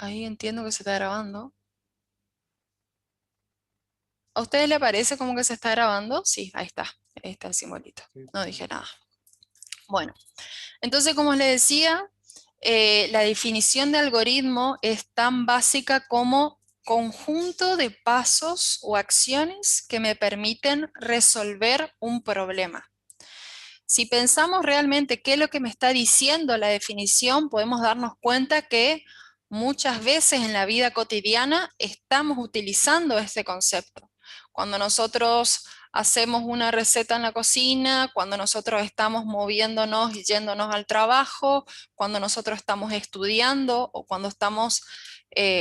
Ahí entiendo que se está grabando. ¿A ustedes le parece como que se está grabando? Sí, ahí está. Ahí está el simbolito. Sí, No sí. dije nada. Bueno, entonces como les decía, la definición de algoritmo es tan básica como conjunto de pasos o acciones que me permiten resolver un problema. Si pensamos realmente qué es lo que me está diciendo la definición, podemos darnos cuenta que muchas veces en la vida cotidiana estamos utilizando este concepto. Cuando nosotros hacemos una receta en la cocina, cuando nosotros estamos moviéndonos y yéndonos al trabajo, cuando nosotros estamos estudiando o cuando estamos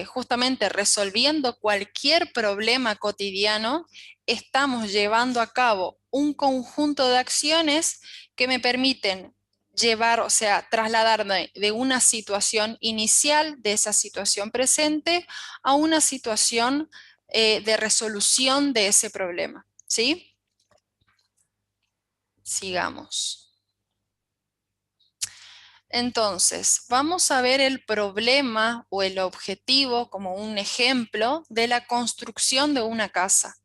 justamente resolviendo cualquier problema cotidiano, estamos llevando a cabo un conjunto de acciones que me permiten llevar, o sea, trasladarme de una situación inicial, de esa situación presente, a una situación de resolución de ese problema. ¿Sí? Sigamos. Entonces, vamos a ver el problema o el objetivo como un ejemplo de la construcción de una casa.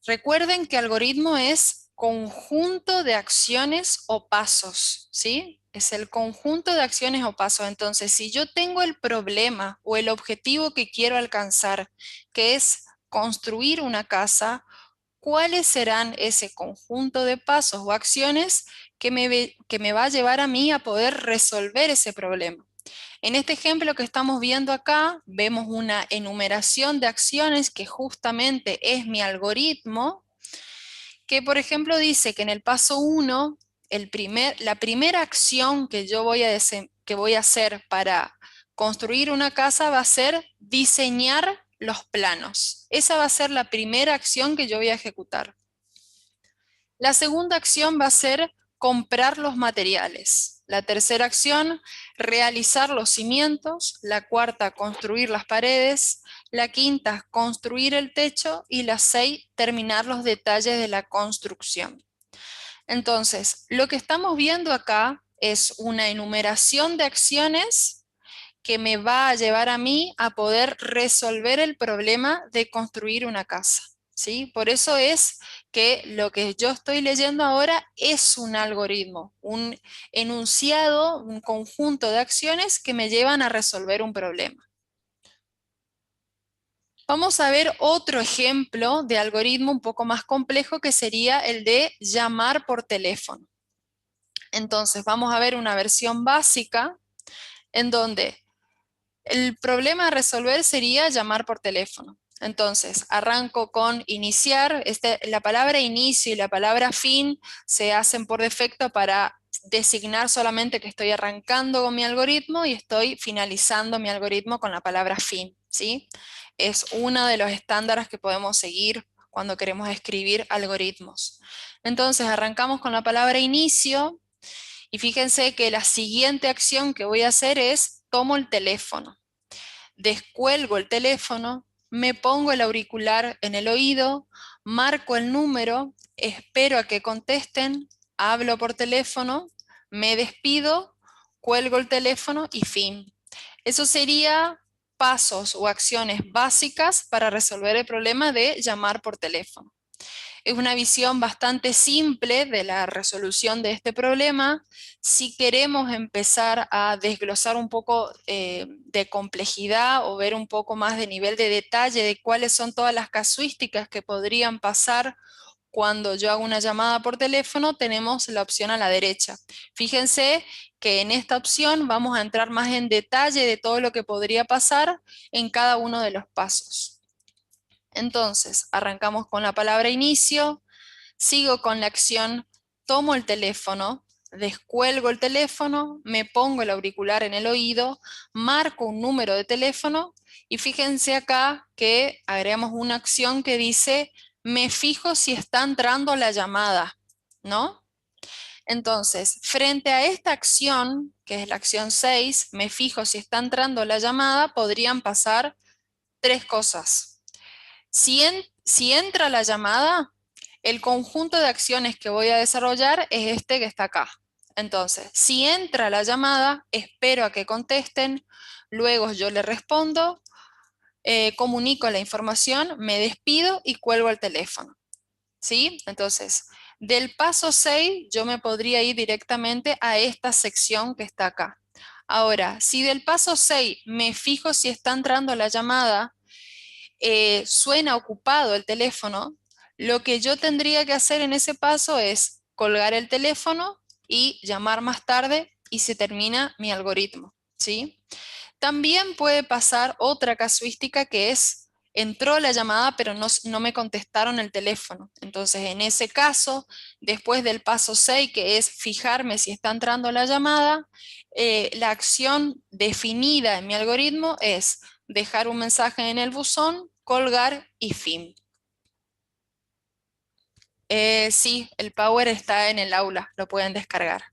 Recuerden que algoritmo es conjunto de acciones o pasos, ¿sí? Es el conjunto de acciones o pasos. Entonces, si yo tengo el problema o el objetivo que quiero alcanzar, que es construir una casa, ¿cuáles serán ese conjunto de pasos o acciones que me va a llevar a mí a poder resolver ese problema? En este ejemplo que estamos viendo acá, vemos una enumeración de acciones que justamente es mi algoritmo, que por ejemplo dice que en el paso 1, la primera acción que yo que voy a hacer para construir una casa va a ser diseñar los planos. Esa va a ser la primera acción que yo voy a ejecutar. La segunda acción va a ser comprar los materiales. La tercera acción, realizar los cimientos. La cuarta, construir las paredes. La quinta, construir el techo. Y la 6, terminar los detalles de la construcción. Entonces, lo que estamos viendo acá es una enumeración de acciones que me va a llevar a mí a poder resolver el problema de construir una casa. ¿Sí? Por eso es que lo que yo estoy leyendo ahora es un algoritmo, un enunciado, un conjunto de acciones que me llevan a resolver un problema. Vamos a ver otro ejemplo de algoritmo un poco más complejo que sería el de llamar por teléfono. Entonces vamos a ver una versión básica en donde el problema a resolver sería llamar por teléfono. Entonces, arranco con iniciar. La palabra inicio y la palabra fin se hacen por defecto para designar solamente que estoy arrancando con mi algoritmo y estoy finalizando mi algoritmo con la palabra fin, ¿sí? Es uno de los estándares que podemos seguir cuando queremos escribir algoritmos. Entonces, arrancamos con la palabra inicio y fíjense que la siguiente acción que voy a hacer es tomo el teléfono. Descuelgo el teléfono, me pongo el auricular en el oído, marco el número, espero a que contesten, hablo por teléfono, me despido, cuelgo el teléfono y fin. Eso sería pasos o acciones básicas para resolver el problema de llamar por teléfono. Es una visión bastante simple de la resolución de este problema. Si queremos empezar a desglosar un poco de complejidad o ver un poco más de nivel de detalle de cuáles son todas las casuísticas que podrían pasar cuando yo hago una llamada por teléfono, tenemos la opción a la derecha. Fíjense que en esta opción vamos a entrar más en detalle de todo lo que podría pasar en cada uno de los pasos. Entonces, arrancamos con la palabra inicio, sigo con la acción, tomo el teléfono, descuelgo el teléfono, me pongo el auricular en el oído, marco un número de teléfono y fíjense acá que agregamos una acción que dice, me fijo si está entrando la llamada, ¿no? Entonces, frente a esta acción, que es la acción 6, me fijo si está entrando la llamada, podrían pasar tres cosas. Si entra la llamada, el conjunto de acciones que voy a desarrollar es este que está acá. Entonces, si entra la llamada, espero a que contesten, luego yo le respondo, comunico la información, me despido y cuelgo el teléfono. ¿Sí? Entonces, del paso 6 yo me podría ir directamente a esta sección que está acá. Ahora, si del paso 6 me fijo si está entrando la llamada, suena ocupado el teléfono, lo que yo tendría que hacer en ese paso es colgar el teléfono y llamar más tarde y se termina mi algoritmo, ¿sí? También puede pasar otra casuística que es, entró la llamada pero no me contestaron el teléfono. Entonces en ese caso, después del paso 6, que es fijarme si está entrando la llamada, la acción definida en mi algoritmo es dejar un mensaje en el buzón, colgar y fin. Sí, el Power está en el aula, lo pueden descargar.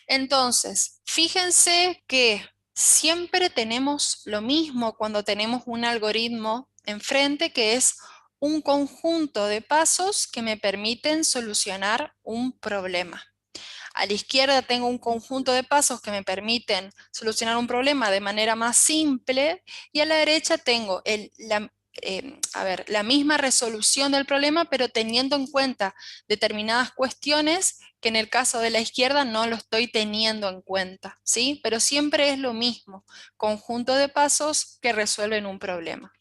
Entonces, fíjense que siempre tenemos lo mismo cuando tenemos un algoritmo enfrente, que es un conjunto de pasos que me permiten solucionar un problema. A la izquierda tengo un conjunto de pasos que me permiten solucionar un problema de manera más simple y a la derecha tengo la misma resolución del problema, pero teniendo en cuenta determinadas cuestiones que en el caso de la izquierda no lo estoy teniendo en cuenta, ¿sí? Pero siempre es lo mismo, conjunto de pasos que resuelven un problema.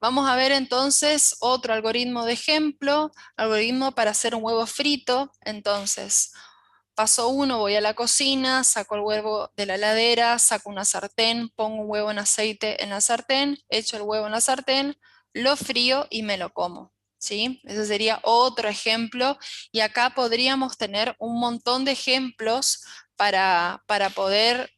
Vamos a ver entonces otro algoritmo de ejemplo, algoritmo para hacer un huevo frito. Entonces, paso 1, voy a la cocina, saco el huevo de la heladera, saco una sartén, pongo un huevo en aceite en la sartén, echo el huevo en la sartén, lo frío y me lo como, ¿sí? Ese sería otro ejemplo y acá podríamos tener un montón de ejemplos para poder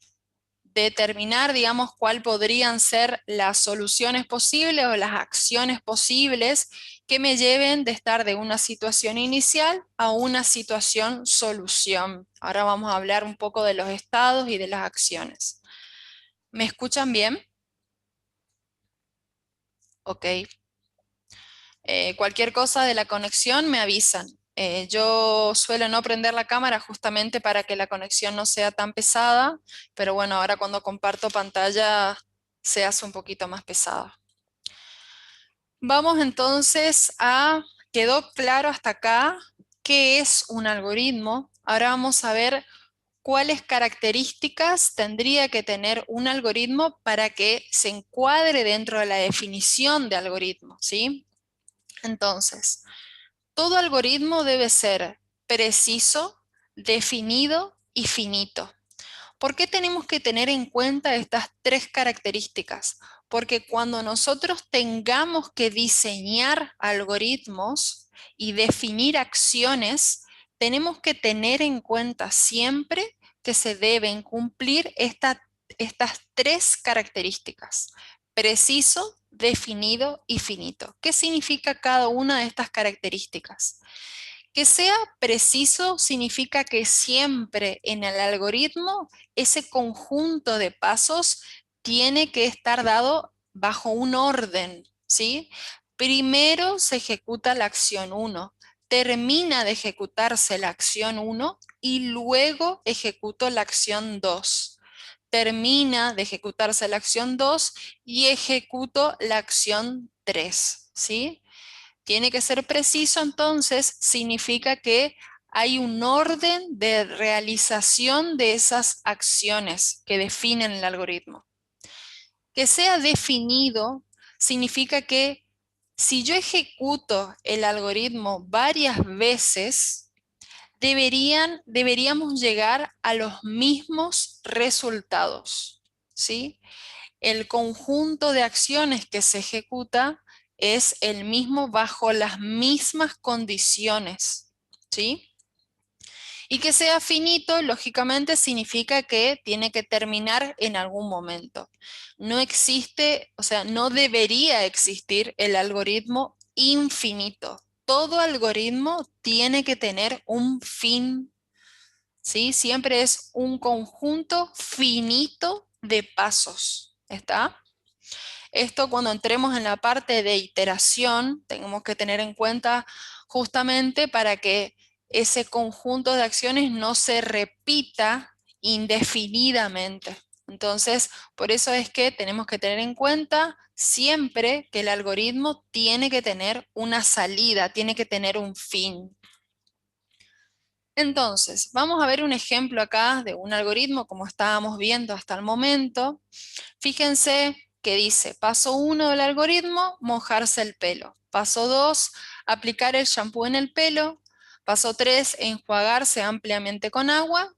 determinar, digamos, cuál podrían ser las soluciones posibles o las acciones posibles que me lleven de estar de una situación inicial a una situación solución. Ahora vamos a hablar un poco de los estados y de las acciones. ¿Me escuchan bien? Ok. Cualquier cosa de la conexión me avisan. Yo suelo no prender la cámara justamente para que la conexión no sea tan pesada, pero bueno, ahora cuando comparto pantalla se hace un poquito más pesado. Vamos entonces quedó claro hasta acá qué es un algoritmo. Ahora vamos a ver cuáles características tendría que tener un algoritmo para que se encuadre dentro de la definición de algoritmo, ¿sí? Entonces, todo algoritmo debe ser preciso, definido y finito. ¿Por qué tenemos que tener en cuenta estas tres características? Porque cuando nosotros tengamos que diseñar algoritmos y definir acciones, tenemos que tener en cuenta siempre que se deben cumplir estas tres características: preciso, definido y finito. ¿Qué significa cada una de estas características? Que sea preciso significa que siempre en el algoritmo ese conjunto de pasos tiene que estar dado bajo un orden, ¿sí? Primero se ejecuta la acción 1, termina de ejecutarse la acción 1 y luego ejecuto la acción 2. Termina de ejecutarse la acción 2 y ejecuto la acción 3, ¿sí? Tiene que ser preciso, entonces significa que hay un orden de realización de esas acciones que definen el algoritmo. Que sea definido significa que si yo ejecuto el algoritmo varias veces, deberíamos llegar a los mismos resultados, ¿sí? El conjunto de acciones que se ejecuta es el mismo bajo las mismas condiciones, ¿sí? Y que sea finito, lógicamente, significa que tiene que terminar en algún momento. No existe, o sea, no debería existir el algoritmo infinito. Todo algoritmo tiene que tener un fin, ¿sí? Siempre es un conjunto finito de pasos, ¿está? Esto cuando entremos en la parte de iteración, tenemos que tener en cuenta justamente para que ese conjunto de acciones no se repita indefinidamente. Entonces, por eso es que tenemos que tener en cuenta siempre que el algoritmo tiene que tener una salida, tiene que tener un fin. Entonces, vamos a ver un ejemplo acá de un algoritmo como estábamos viendo hasta el momento. Fíjense que dice, paso 1 del algoritmo, mojarse el pelo. Paso 2, aplicar el shampoo en el pelo. Paso 3, enjuagarse ampliamente con agua.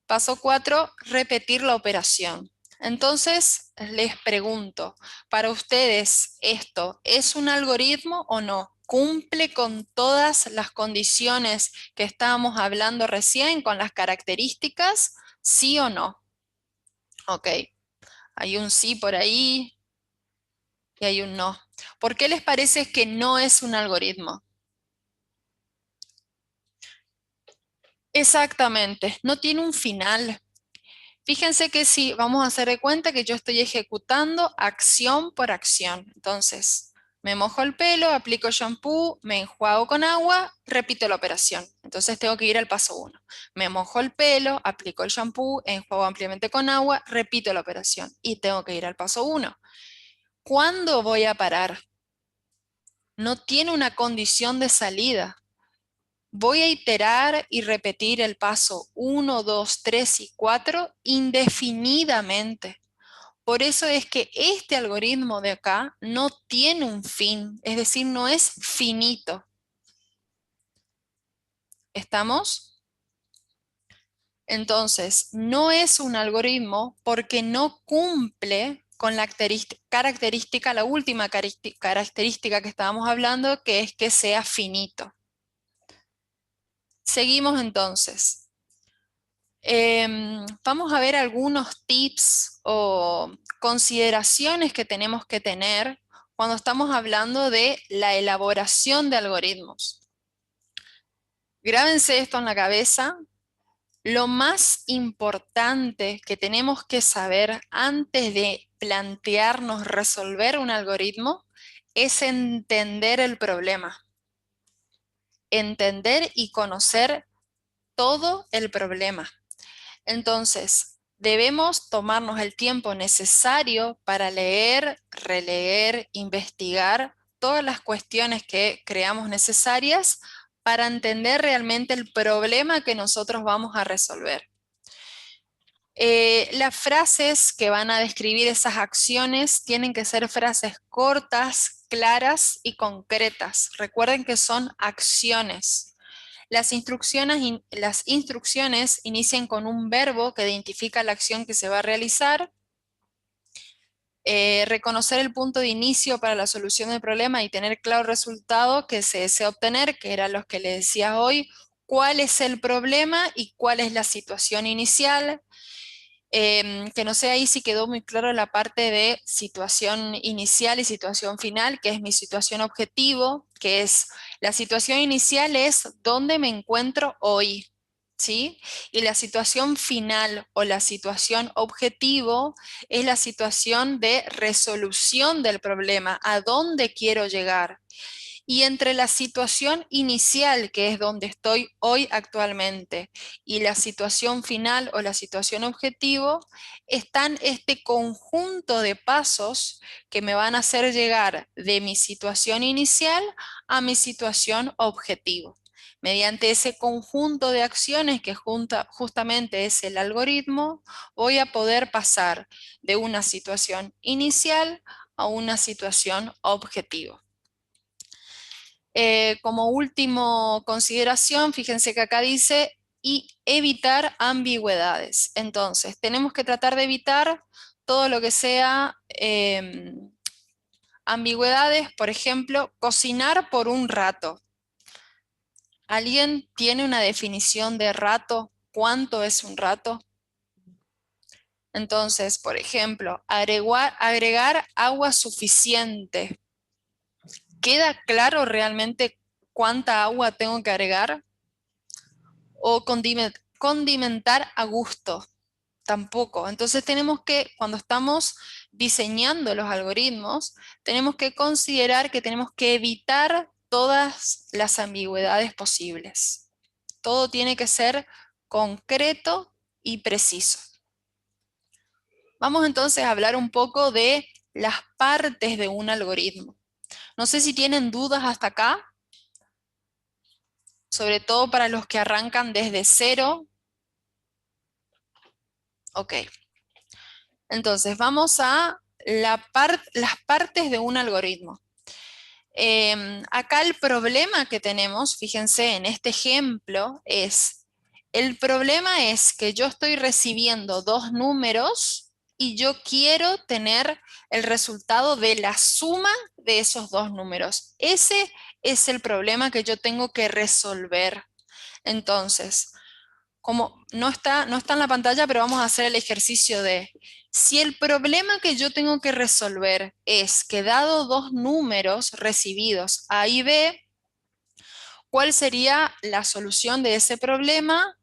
Paso 4, repetir la operación. Entonces, les pregunto, ¿para ustedes esto es un algoritmo o no? ¿Cumple con todas las condiciones que estábamos hablando recién, con las características? ¿Sí o no? Ok, hay un sí por ahí y hay un no. ¿Por qué les parece que no es un algoritmo? Exactamente, no tiene un final. Fíjense que si vamos a hacer de cuenta que yo estoy ejecutando acción por acción. Entonces, me mojo el pelo, aplico shampoo, me enjuago con agua, repito la operación. Entonces tengo que ir al paso 1. Me mojo el pelo, aplico el shampoo, enjuago ampliamente con agua, repito la operación y tengo que ir al paso 1. ¿Cuándo voy a parar? No tiene una condición de salida. Voy a iterar y repetir el paso 1, 2, 3 y 4 indefinidamente. Por eso es que este algoritmo de acá no tiene un fin, es decir, no es finito. ¿Estamos? Entonces, no es un algoritmo porque no cumple con la característica, la última característica que estábamos hablando, que es que sea finito. Seguimos entonces. Vamos a ver algunos tips o consideraciones que tenemos que tener cuando estamos hablando de la elaboración de algoritmos. Grábense esto en la cabeza. Lo más importante que tenemos que saber antes de plantearnos resolver un algoritmo es entender el problema. Entender y conocer todo el problema. Entonces, debemos tomarnos el tiempo necesario para leer, releer, investigar todas las cuestiones que creamos necesarias para entender realmente el problema que nosotros vamos a resolver. Las frases que van a describir esas acciones tienen que ser frases cortas, claras y concretas. Recuerden que son acciones. Las instrucciones inician con un verbo que identifica la acción que se va a realizar. Reconocer el punto de inicio para la solución del problema y tener claro el resultado que se desea obtener, que eran los que les decía hoy, cuál es el problema y cuál es la situación inicial. Que no sé ahí si quedó muy claro la parte de situación inicial y situación final, que es mi situación objetivo, que es la situación inicial es dónde me encuentro hoy, ¿sí? Y la situación final o la situación objetivo es la situación de resolución del problema, a dónde quiero llegar. Y entre la situación inicial, que es donde estoy hoy actualmente, y la situación final o la situación objetivo, están este conjunto de pasos que me van a hacer llegar de mi situación inicial a mi situación objetivo. Mediante ese conjunto de acciones que justamente es el algoritmo, voy a poder pasar de una situación inicial a una situación objetivo. Como último consideración, fíjense que acá dice y evitar ambigüedades. Entonces, tenemos que tratar de evitar todo lo que sea ambigüedades, por ejemplo, cocinar por un rato. ¿Alguien tiene una definición de rato? ¿Cuánto es un rato? Entonces, por ejemplo, agregar agua suficiente. ¿Queda claro realmente cuánta agua tengo que agregar? O condimentar a gusto, tampoco. Entonces tenemos que, cuando estamos diseñando los algoritmos, tenemos que considerar que tenemos que evitar todas las ambigüedades posibles. Todo tiene que ser concreto y preciso. Vamos entonces a hablar un poco de las partes de un algoritmo. No sé si tienen dudas hasta acá, sobre todo para los que arrancan desde cero. Ok, entonces vamos a las partes de un algoritmo. Acá el problema que tenemos, fíjense en este ejemplo, el problema es que yo estoy recibiendo dos números y yo quiero tener el resultado de la suma de esos dos números. Ese es el problema que yo tengo que resolver. Entonces, como no está en la pantalla, pero vamos a hacer el ejercicio de, si el problema que yo tengo que resolver es que dado dos números recibidos A y B, ¿cuál sería la solución de ese problema?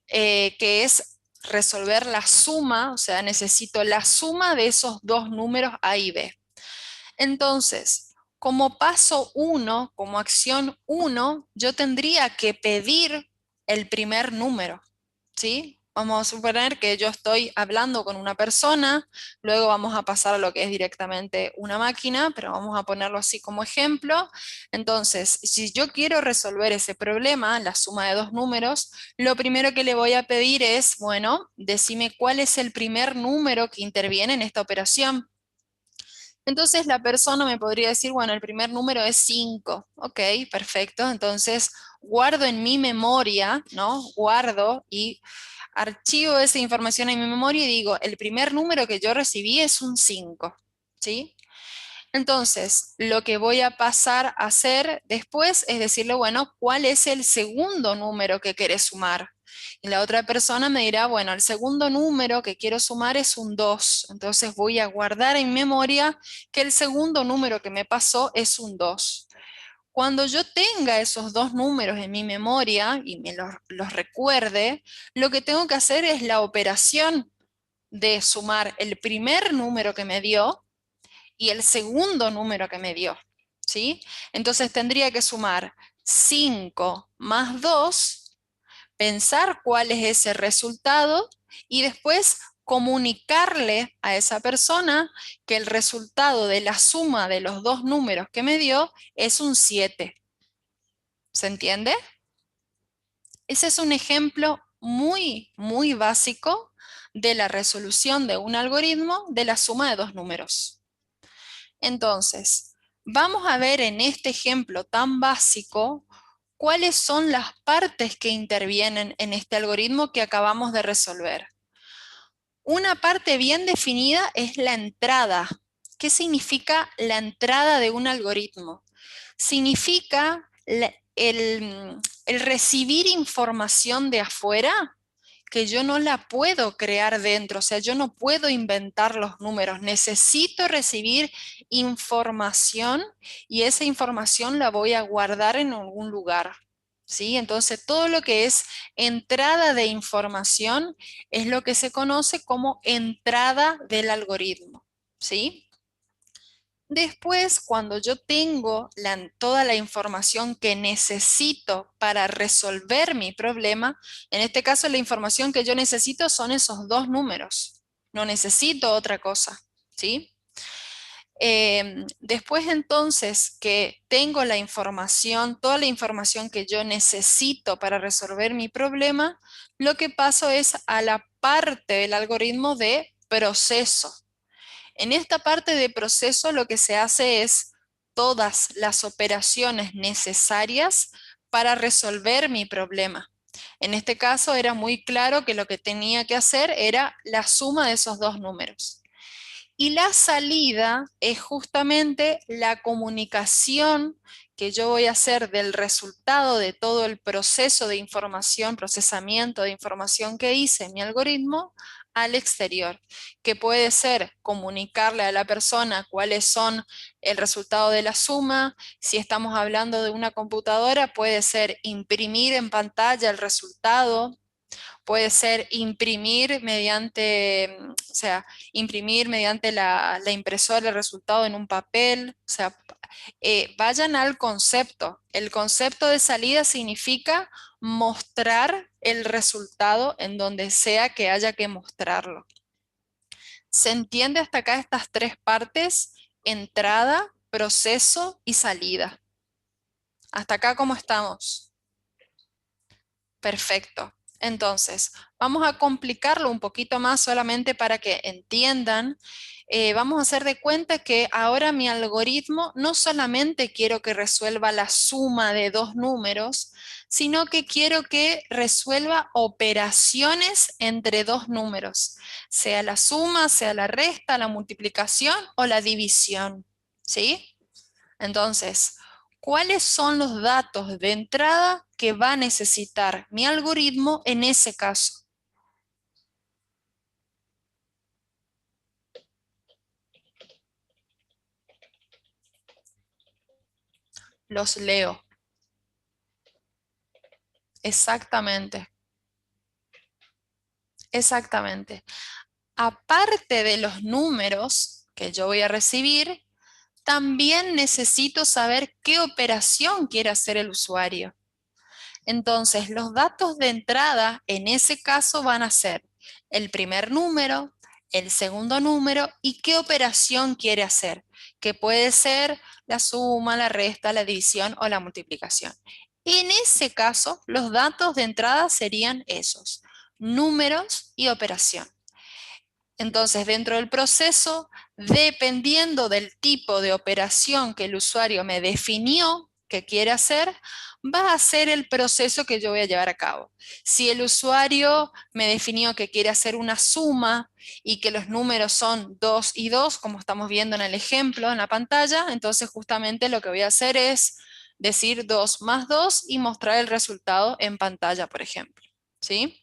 Que es resolver la suma, o sea, necesito la suma de esos dos números A y B. Entonces, como paso 1, como acción 1, yo tendría que pedir el primer número. ¿Sí? Vamos a suponer que yo estoy hablando con una persona, luego vamos a pasar a lo que es directamente una máquina, pero vamos a ponerlo así como ejemplo. Entonces, si yo quiero resolver ese problema, la suma de dos números, lo primero que le voy a pedir es, bueno, decime cuál es el primer número que interviene en esta operación. Entonces la persona me podría decir, bueno, el primer número es 5. Ok, perfecto. Entonces guardo en mi memoria, ¿no? Guardo y archivo esa información en mi memoria y digo, el primer número que yo recibí es un 5. ¿Sí? Entonces, lo que voy a pasar a hacer después es decirle, bueno, ¿cuál es el segundo número que querés sumar? Y la otra persona me dirá, bueno, el segundo número que quiero sumar es un 2. Entonces voy a guardar en memoria que el segundo número que me pasó es un 2. Cuando yo tenga esos dos números en mi memoria y me los recuerde, lo que tengo que hacer es la operación de sumar el primer número que me dio y el segundo número que me dio, ¿sí? Entonces tendría que sumar 5 más 2, pensar cuál es ese resultado y después comunicarle a esa persona que el resultado de la suma de los dos números que me dio es un 7. ¿Se entiende? Ese es un ejemplo muy básico de la resolución de un algoritmo de la suma de dos números. Entonces, vamos a ver en este ejemplo tan básico cuáles son las partes que intervienen en este algoritmo que acabamos de resolver. Una parte bien definida es la entrada. ¿Qué significa la entrada de un algoritmo? Significa el recibir información de afuera que yo no la puedo crear dentro, o sea, yo no puedo inventar los números, necesito recibir información y esa información la voy a guardar en algún lugar. ¿Sí? Entonces, todo lo que es entrada de información es lo que se conoce como entrada del algoritmo. ¿Sí? Después, cuando yo tengo toda la información que necesito para resolver mi problema, en este caso la información que yo necesito son esos dos números. No necesito otra cosa, ¿sí? Después entonces que tengo la información, toda la información que yo necesito para resolver mi problema, lo que paso es a la parte del algoritmo de proceso. En esta parte de proceso lo que se hace es todas las operaciones necesarias para resolver mi problema. En este caso era muy claro que lo que tenía que hacer era la suma de esos dos números. Y la salida es justamente la comunicación que yo voy a hacer del resultado de todo el proceso de información, procesamiento de información que hice en mi algoritmo al exterior, que puede ser comunicarle a la persona cuáles son el resultado de la suma. Si estamos hablando de una computadora, puede ser imprimir en pantalla el resultado. Puede ser imprimir mediante, o sea, imprimir mediante la impresora el resultado en un papel, o sea, vayan al concepto. El concepto de salida significa mostrar el resultado en donde sea que haya que mostrarlo. ¿Se entiende hasta acá estas tres partes? Entrada, proceso y salida. ¿Hasta acá cómo estamos? Perfecto. Entonces, vamos a complicarlo un poquito más solamente para que entiendan. Vamos a hacer de cuenta que ahora mi algoritmo no solamente quiero que resuelva la suma de dos números, sino que quiero que resuelva operaciones entre dos números, sea la suma, sea la resta, la multiplicación o la división. ¿Sí? Entonces, ¿cuáles son los datos de entrada que va a necesitar mi algoritmo en ese caso? Los leo. Exactamente, exactamente. Aparte de los números que yo voy a recibir, también necesito saber qué operación quiere hacer el usuario. Entonces, los datos de entrada en ese caso van a ser el primer número, el segundo número y qué operación quiere hacer, que puede ser la suma, la resta, la división o la multiplicación. En ese caso, los datos de entrada serían esos, números y operación. Entonces, dentro del proceso, dependiendo del tipo de operación que el usuario me definió que quiere hacer, va a ser el proceso que yo voy a llevar a cabo. Si el usuario me definió que quiere hacer una suma y que los números son 2 y 2, como estamos viendo en el ejemplo en la pantalla, entonces justamente lo que voy a hacer es decir 2 más 2 y mostrar el resultado en pantalla, por ejemplo. ¿Sí?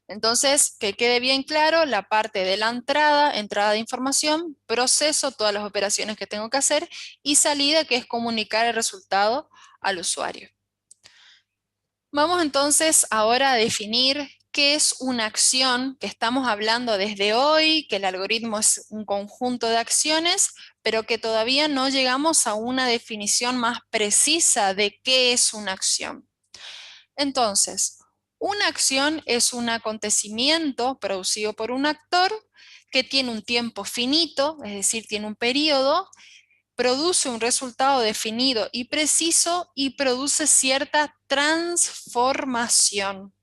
Entonces, que quede bien claro la parte de la entrada, entrada de información, proceso, todas las operaciones que tengo que hacer, y salida, que es comunicar el resultado al usuario. Vamos entonces ahora a definir qué es una acción, que estamos hablando desde hoy, que el algoritmo es un conjunto de acciones, pero que todavía no llegamos a una definición más precisa de qué es una acción. Entonces, una acción es un acontecimiento producido por un actor que tiene un tiempo finito, es decir, tiene un periodo, produce un resultado definido y preciso y produce cierta transformación.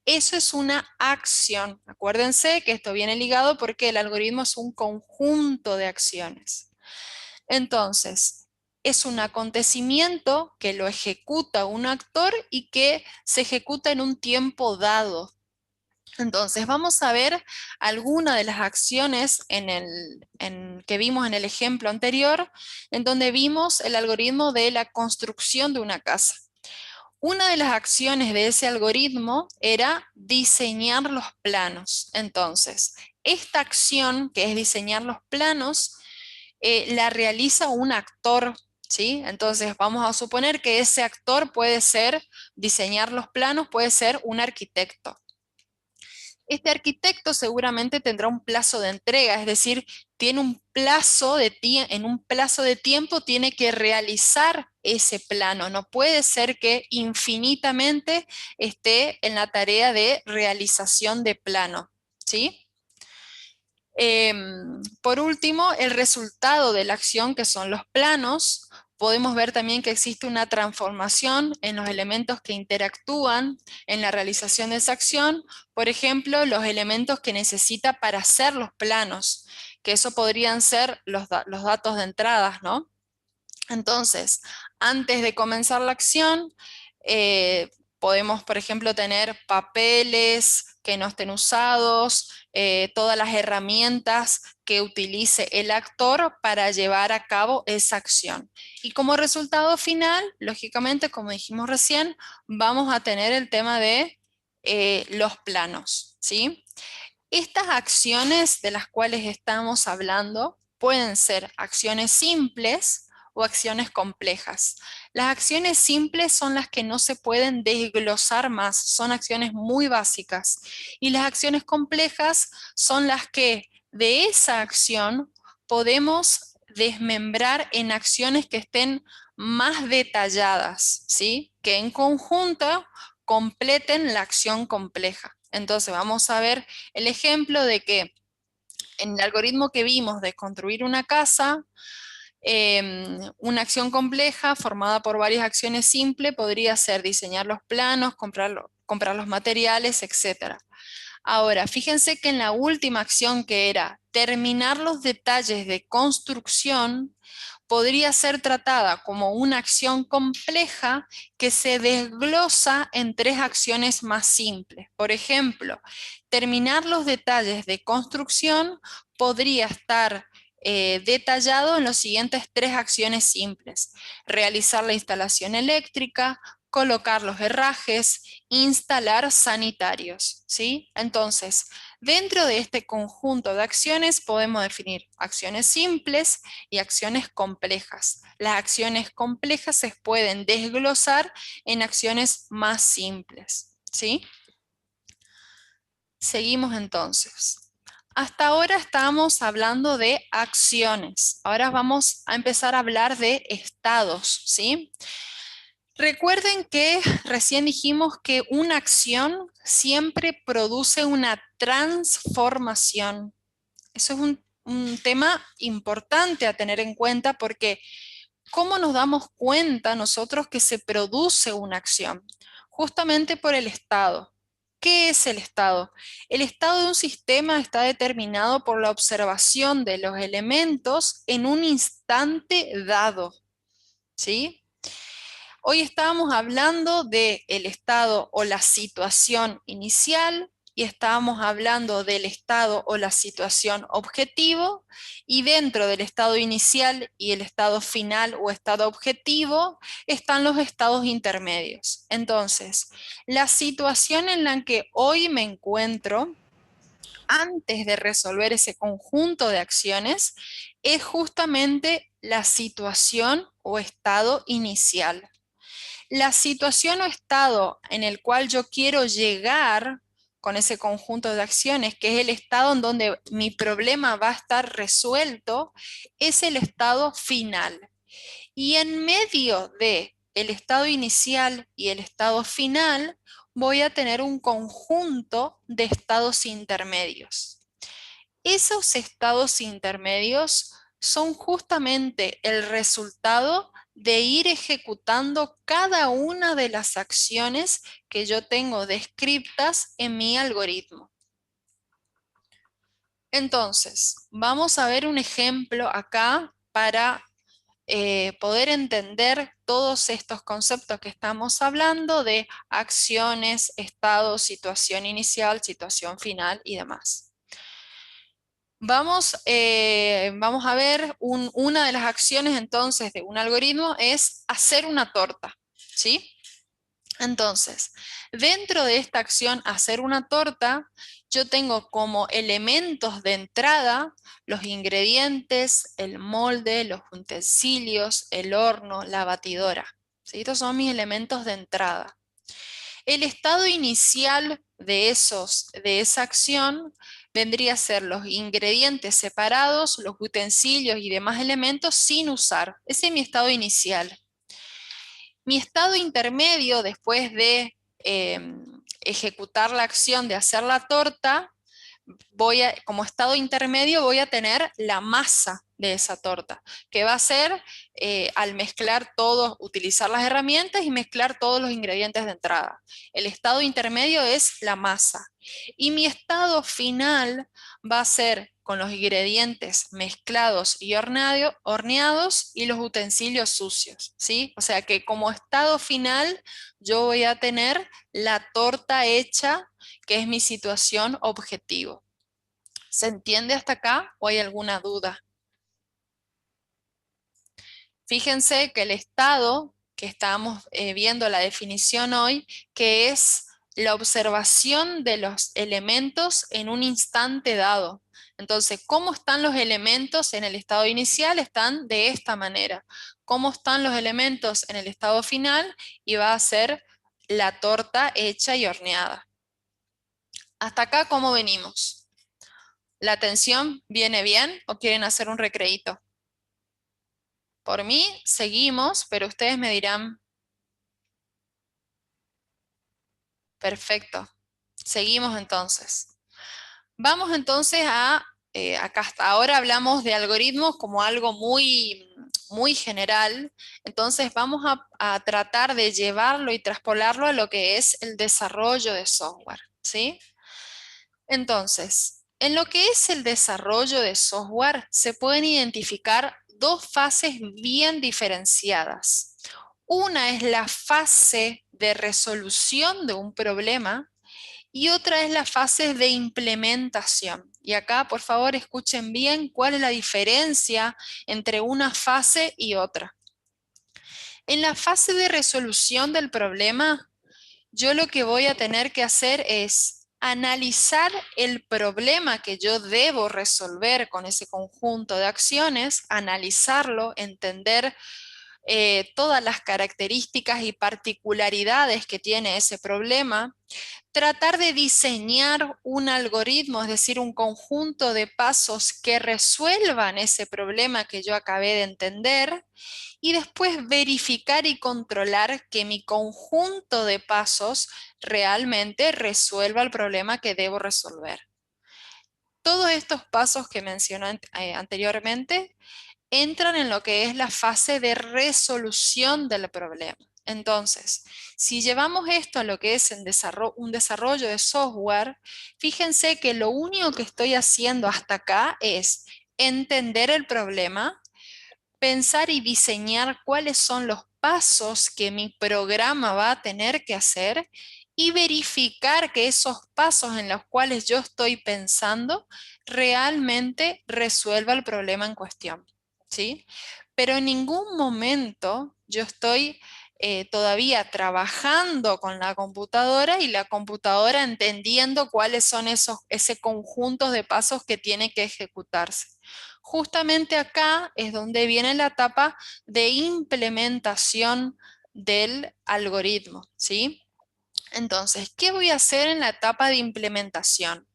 Eso es una acción. Acuérdense que esto viene ligado porque el algoritmo es un conjunto de acciones. Entonces, es un acontecimiento que lo ejecuta un actor y que se ejecuta en un tiempo dado. Entonces, vamos a ver algunas de las acciones que vimos en el ejemplo anterior, en donde vimos el algoritmo de la construcción de una casa. Una de las acciones de ese algoritmo era diseñar los planos. Entonces, esta acción, que es diseñar los planos, la realiza un actor, ¿sí? Entonces vamos a suponer que ese actor puede ser, diseñar los planos, puede ser un arquitecto. Este arquitecto seguramente tendrá un plazo de entrega, es decir, tiene un plazo en un plazo de tiempo tiene que realizar ese plano. No puede ser que infinitamente esté en la tarea de realización de plano, ¿sí? Por último, el resultado de la acción, que son los planos. Podemos ver también que existe una transformación en los elementos que interactúan en la realización de esa acción. Por ejemplo, los elementos que necesita para hacer los planos, que eso podrían ser los datos de entradas, ¿no? Entonces, antes de comenzar la acción, podemos, por ejemplo, tener papeles que no estén usados, todas las herramientas que utilice el actor para llevar a cabo esa acción. Y como resultado final, lógicamente, como dijimos recién, vamos a tener el tema de los planos, ¿sí? Estas acciones de las cuales estamos hablando pueden ser acciones simples o acciones complejas. Las acciones simples son las que no se pueden desglosar más, son acciones muy básicas. Y las acciones complejas son las que de esa acción podemos desmembrar en acciones que estén más detalladas, ¿sí? Que en conjunto completen la acción compleja. Entonces vamos a ver el ejemplo de que en el algoritmo que vimos de construir una casa, una acción compleja formada por varias acciones simples podría ser diseñar los planos, comprar los materiales, etc. Ahora, fíjense que en la última acción, que era terminar los detalles de construcción, podría ser tratada como una acción compleja que se desglosa en tres acciones más simples. Por ejemplo, terminar los detalles de construcción podría estar detallado en las siguientes tres acciones simples: realizar la instalación eléctrica, colocar los herrajes, instalar sanitarios, ¿sí? Entonces, dentro de este conjunto de acciones podemos definir acciones simples y acciones complejas. Las acciones complejas se pueden desglosar en acciones más simples, ¿sí? Seguimos entonces. Hasta ahora estábamos hablando de acciones. Ahora vamos a empezar a hablar de estados, ¿sí? Recuerden que recién dijimos que una acción siempre produce una transformación. Eso es un tema importante a tener en cuenta, porque ¿cómo nos damos cuenta nosotros que se produce una acción? Justamente por el estado. ¿Qué es el estado? El estado de un sistema está determinado por la observación de los elementos en un instante dado, ¿sí? Hoy estábamos hablando del estado o la situación inicial, y estábamos hablando del estado o la situación objetivo, y dentro del estado inicial y el estado final o estado objetivo están los estados intermedios. Entonces, la situación en la que hoy me encuentro antes de resolver ese conjunto de acciones es justamente la situación o estado inicial. La situación o estado en el cual yo quiero llegar con ese conjunto de acciones, que es el estado en donde mi problema va a estar resuelto, es el estado final. Y en medio de el estado inicial y el estado final, voy a tener un conjunto de estados intermedios. Esos estados intermedios son justamente el resultado de ir ejecutando cada una de las acciones que yo tengo descritas en mi algoritmo. Entonces, vamos a ver un ejemplo acá para poder entender todos estos conceptos que estamos hablando de acciones, estado, situación inicial, situación final y demás. Vamos a ver una de las acciones entonces de un algoritmo es hacer una torta, ¿sí? Entonces, dentro de esta acción hacer una torta, yo tengo como elementos de entrada los ingredientes, el molde, los utensilios, el horno, la batidora, ¿sí? Estos son mis elementos de entrada. El estado inicial de esa acción vendría a ser los ingredientes separados, los utensilios y demás elementos sin usar. Ese es mi estado inicial. Mi estado intermedio, después de ejecutar la acción de hacer la torta, como estado intermedio voy a tener la masa de esa torta, que va a ser al mezclar todos, utilizar las herramientas y mezclar todos los ingredientes de entrada. El estado intermedio es la masa. Y mi estado final va a ser con los ingredientes mezclados y horneados y los utensilios sucios, ¿sí? O sea que como estado final yo voy a tener la torta hecha, que es mi situación objetivo. ¿Se entiende hasta acá o hay alguna duda? Fíjense que el estado que estamos viendo la definición hoy, que es la observación de los elementos en un instante dado. Entonces, ¿cómo están los elementos en el estado inicial? Están de esta manera. ¿Cómo están los elementos en el estado final? Y va a ser la torta hecha y horneada. Hasta acá, ¿cómo venimos? ¿La atención viene bien o quieren hacer un recreíto? Por mí, seguimos, pero ustedes me dirán, perfecto, seguimos entonces. Vamos entonces acá hasta ahora hablamos de algoritmos como algo muy general, entonces vamos a tratar de llevarlo y traspolarlo a lo que es el desarrollo de software, ¿sí? Entonces, en lo que es el desarrollo de software, se pueden identificar dos fases bien diferenciadas. Una es la fase de resolución de un problema y otra es la fase de implementación. Y acá, por favor, escuchen bien cuál es la diferencia entre una fase y otra. En la fase de resolución del problema, yo lo que voy a tener que hacer es analizar el problema que yo debo resolver con ese conjunto de acciones, analizarlo, entender todas las características y particularidades que tiene ese problema, tratar de diseñar un algoritmo, es decir, un conjunto de pasos que resuelvan ese problema que yo acabé de entender, y después verificar y controlar que mi conjunto de pasos realmente resuelva el problema que debo resolver. Todos estos pasos que mencioné anteriormente entran en lo que es la fase de resolución del problema. Entonces, si llevamos esto a lo que es un desarrollo de software, fíjense que lo único que estoy haciendo hasta acá es entender el problema, pensar y diseñar cuáles son los pasos que mi programa va a tener que hacer y verificar que esos pasos en los cuales yo estoy pensando realmente resuelva el problema en cuestión, ¿sí? Pero en ningún momento yo estoy todavía trabajando con la computadora y la computadora entendiendo cuáles son ese conjunto de pasos que tiene que ejecutarse. Justamente acá es donde viene la etapa de implementación del algoritmo, ¿sí? Entonces, ¿qué voy a hacer en la etapa de implementación?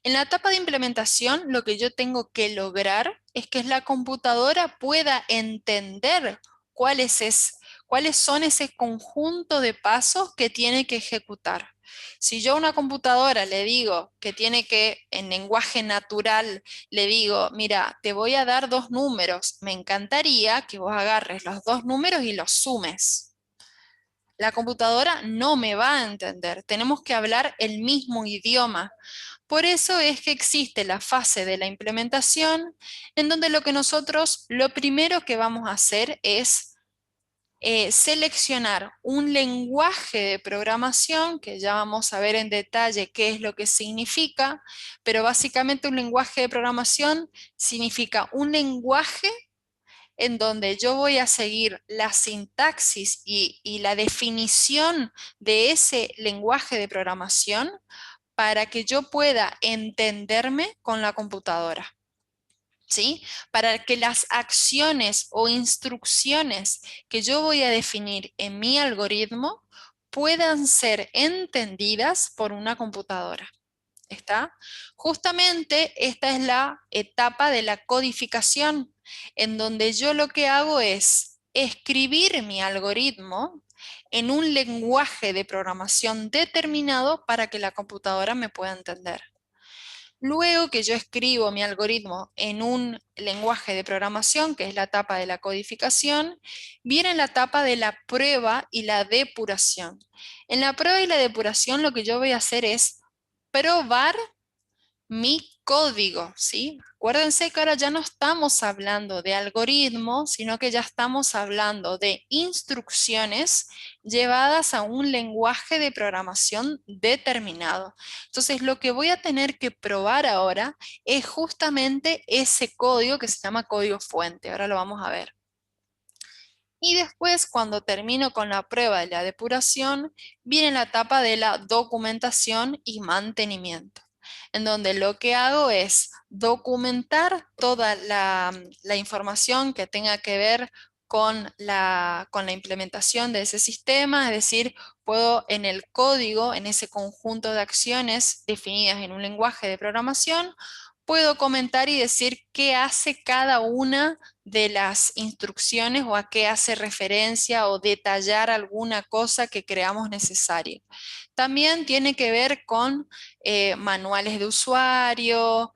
En la etapa de implementación, lo que yo tengo que lograr es que la computadora pueda entender cuáles son ese conjunto de pasos que tiene que ejecutar. Si yo a una computadora le digo que tiene que, en lenguaje natural, le digo, mira, te voy a dar dos números, me encantaría que vos agarres los dos números y los sumes. La computadora no me va a entender, tenemos que hablar el mismo idioma. Por eso es que existe la fase de la implementación, en donde lo primero que vamos a hacer es seleccionar un lenguaje de programación, que ya vamos a ver en detalle qué es lo que significa, pero básicamente un lenguaje de programación significa un lenguaje en donde yo voy a seguir la sintaxis y la definición de ese lenguaje de programación para que yo pueda entenderme con la computadora, ¿sí? Para que las acciones o instrucciones que yo voy a definir en mi algoritmo puedan ser entendidas por una computadora. ¿Está? Justamente esta es la etapa de la codificación, en donde yo lo que hago es escribir mi algoritmo en un lenguaje de programación determinado para que la computadora me pueda entender. Luego que yo escribo mi algoritmo en un lenguaje de programación, que es la etapa de la codificación, viene la etapa de la prueba y la depuración. En la prueba y la depuración lo que yo voy a hacer es probar mi código, ¿sí? Acuérdense que ahora ya no estamos hablando de algoritmos, sino que ya estamos hablando de instrucciones llevadas a un lenguaje de programación determinado. Entonces, lo que voy a tener que probar ahora es justamente ese código que se llama código fuente. Ahora lo vamos a ver. Y después, cuando termino con la prueba de la depuración, viene la etapa de la documentación y mantenimiento, en donde lo que hago es documentar toda la información que tenga que ver con la implementación de ese sistema, es decir, puedo en el código, en ese conjunto de acciones definidas en un lenguaje de programación, puedo comentar y decir qué hace cada una de las instrucciones o a qué hace referencia o detallar alguna cosa que creamos necesaria. También tiene que ver con manuales de usuario,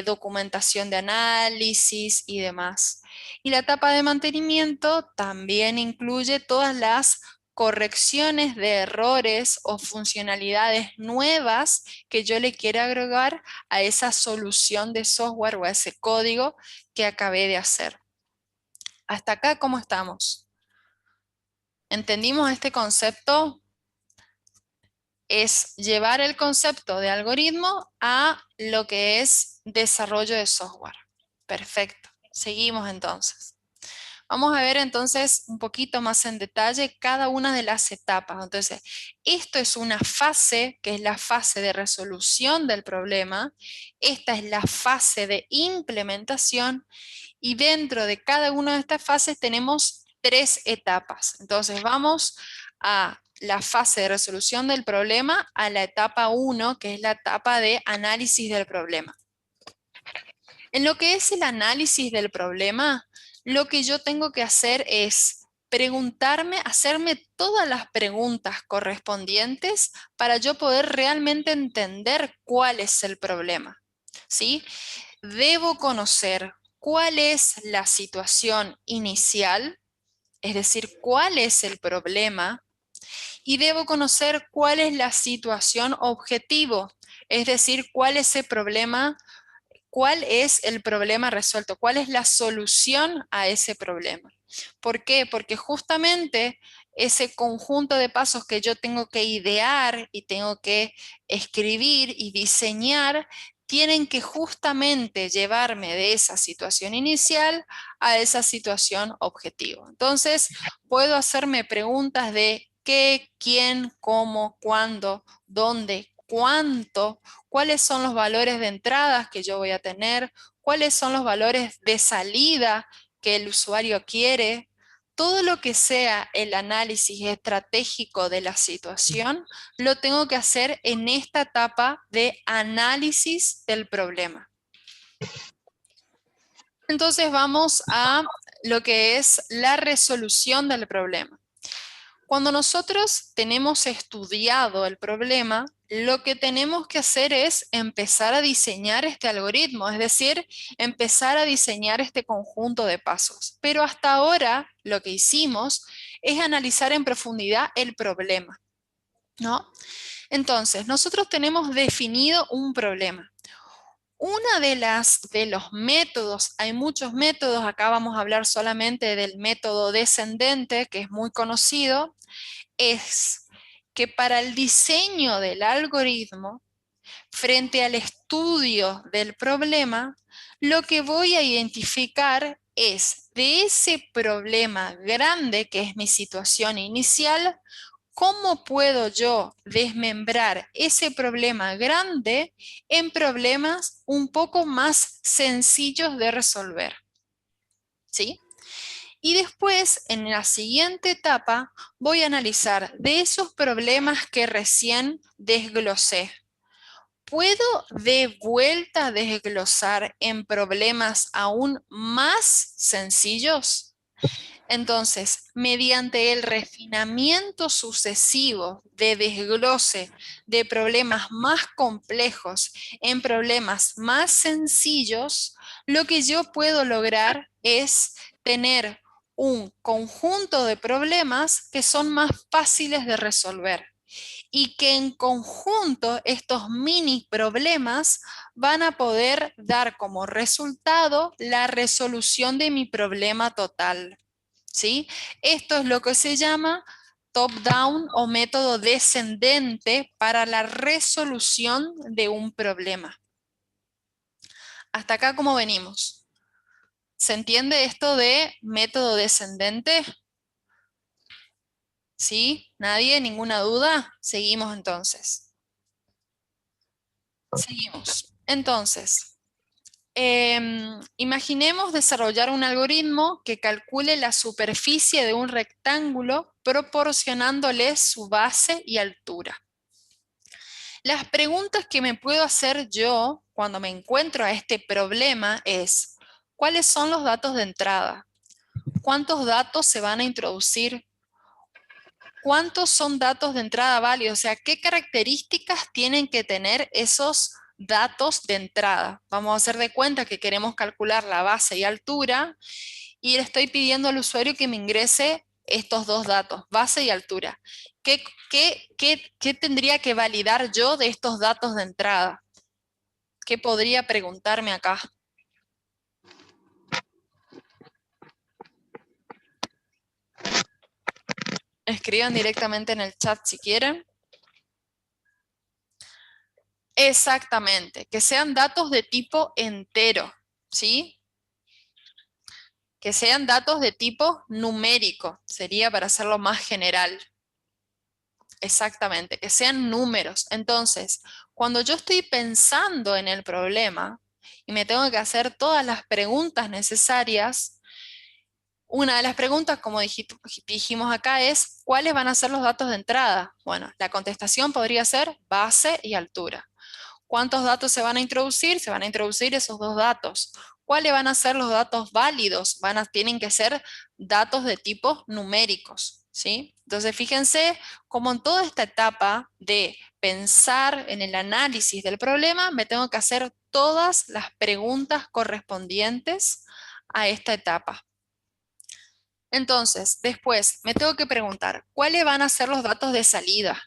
documentación de análisis y demás. Y la etapa de mantenimiento también incluye todas las correcciones de errores o funcionalidades nuevas que yo le quiera agregar a esa solución de software o a ese código que acabé de hacer. Hasta acá, ¿cómo estamos? ¿Entendimos este concepto? Es llevar el concepto de algoritmo a lo que es desarrollo de software. Perfecto. Seguimos entonces. Vamos a ver entonces un poquito más en detalle cada una de las etapas. Entonces, esto es una fase, que es la fase de resolución del problema. Esta es la fase de implementación. Y dentro de cada una de estas fases tenemos 3 etapas. Entonces, vamos a la fase de resolución del problema, a la etapa 1, que es la etapa de análisis del problema. En lo que es el análisis del problema, lo que yo tengo que hacer es preguntarme, hacerme todas las preguntas correspondientes para yo poder realmente entender cuál es el problema, ¿sí? Debo conocer cuál es la situación inicial, es decir, cuál es el problema, y debo conocer cuál es la situación objetivo, es decir, cuál es el problema resuelto, cuál es la solución a ese problema. ¿Por qué? Porque justamente ese conjunto de pasos que yo tengo que idear y tengo que escribir y diseñar, tienen que justamente llevarme de esa situación inicial a esa situación objetivo. Entonces, puedo hacerme preguntas de qué, quién, cómo, cuándo, dónde, cuánto, cuáles son los valores de entradas que yo voy a tener, cuáles son los valores de salida que el usuario quiere. Todo lo que sea el análisis estratégico de la situación, lo tengo que hacer en esta etapa de análisis del problema. Entonces vamos a lo que es la resolución del problema. Cuando nosotros tenemos estudiado el problema, lo que tenemos que hacer es empezar a diseñar este algoritmo, es decir, empezar a diseñar este conjunto de pasos. Pero hasta ahora lo que hicimos es analizar en profundidad el problema, ¿no? Entonces, nosotros tenemos definido un problema. Una de los métodos, hay muchos métodos, acá vamos a hablar solamente del método descendente, que es muy conocido, es que para el diseño del algoritmo, frente al estudio del problema, lo que voy a identificar es de ese problema grande que es mi situación inicial, ¿cómo puedo yo desmembrar ese problema grande en problemas un poco más sencillos de resolver? ¿Sí? Y después, en la siguiente etapa, voy a analizar de esos problemas que recién desglosé. ¿Puedo de vuelta desglosar en problemas aún más sencillos? Entonces, mediante el refinamiento sucesivo de desglose de problemas más complejos en problemas más sencillos, lo que yo puedo lograr es tener un conjunto de problemas que son más fáciles de resolver y que en conjunto estos mini problemas van a poder dar como resultado la resolución de mi problema total. ¿Sí? Esto es lo que se llama top-down o método descendente para la resolución de un problema. Hasta acá, ¿cómo venimos? ¿Se entiende esto de método descendente? ¿Sí? ¿Nadie? ¿Ninguna duda? Seguimos entonces. Seguimos. Entonces, imaginemos desarrollar un algoritmo que calcule la superficie de un rectángulo proporcionándole su base y altura. Las preguntas que me puedo hacer yo cuando me encuentro a este problema es, ¿Cuáles son los datos de entrada? ¿Cuántos datos se van a introducir? ¿Cuántos son datos de entrada válidos? O sea, ¿qué características tienen que tener esos datos de entrada? Vamos a hacer de cuenta que queremos calcular la base y altura y le estoy pidiendo al usuario que me ingrese estos dos datos, base y altura. ¿Qué tendría que validar yo de estos datos de entrada? ¿Qué podría preguntarme acá? Escriban directamente en el chat si quieren. Exactamente, que sean datos de tipo entero, ¿sí? Que sean datos de tipo numérico, sería para hacerlo más general. Exactamente, que sean números. Entonces, cuando yo estoy pensando en el problema y me tengo que hacer todas las preguntas necesarias, una de las preguntas, como dijimos acá, es ¿cuáles van a ser los datos de entrada? Bueno, la contestación podría ser base y altura. ¿Cuántos datos se van a introducir? Se van a introducir esos dos datos. ¿Cuáles van a ser los datos válidos? Tienen que ser datos de tipo numéricos, ¿sí? Entonces, fíjense cómo en toda esta etapa de pensar en el análisis del problema, me tengo que hacer todas las preguntas correspondientes a esta etapa. Entonces, después me tengo que preguntar, ¿cuáles van a ser los datos de salida?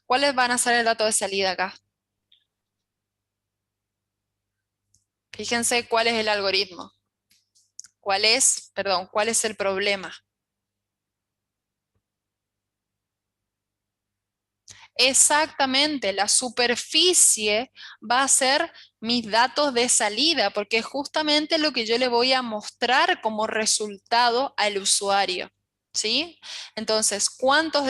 ¿Cuáles van a ser el dato de salida acá? Fíjense cuál es el algoritmo. ¿Cuál es el problema? Exactamente, la superficie va a ser mis datos de salida, porque es justamente lo que yo le voy a mostrar como resultado al usuario. ¿Sí? Entonces, cuántos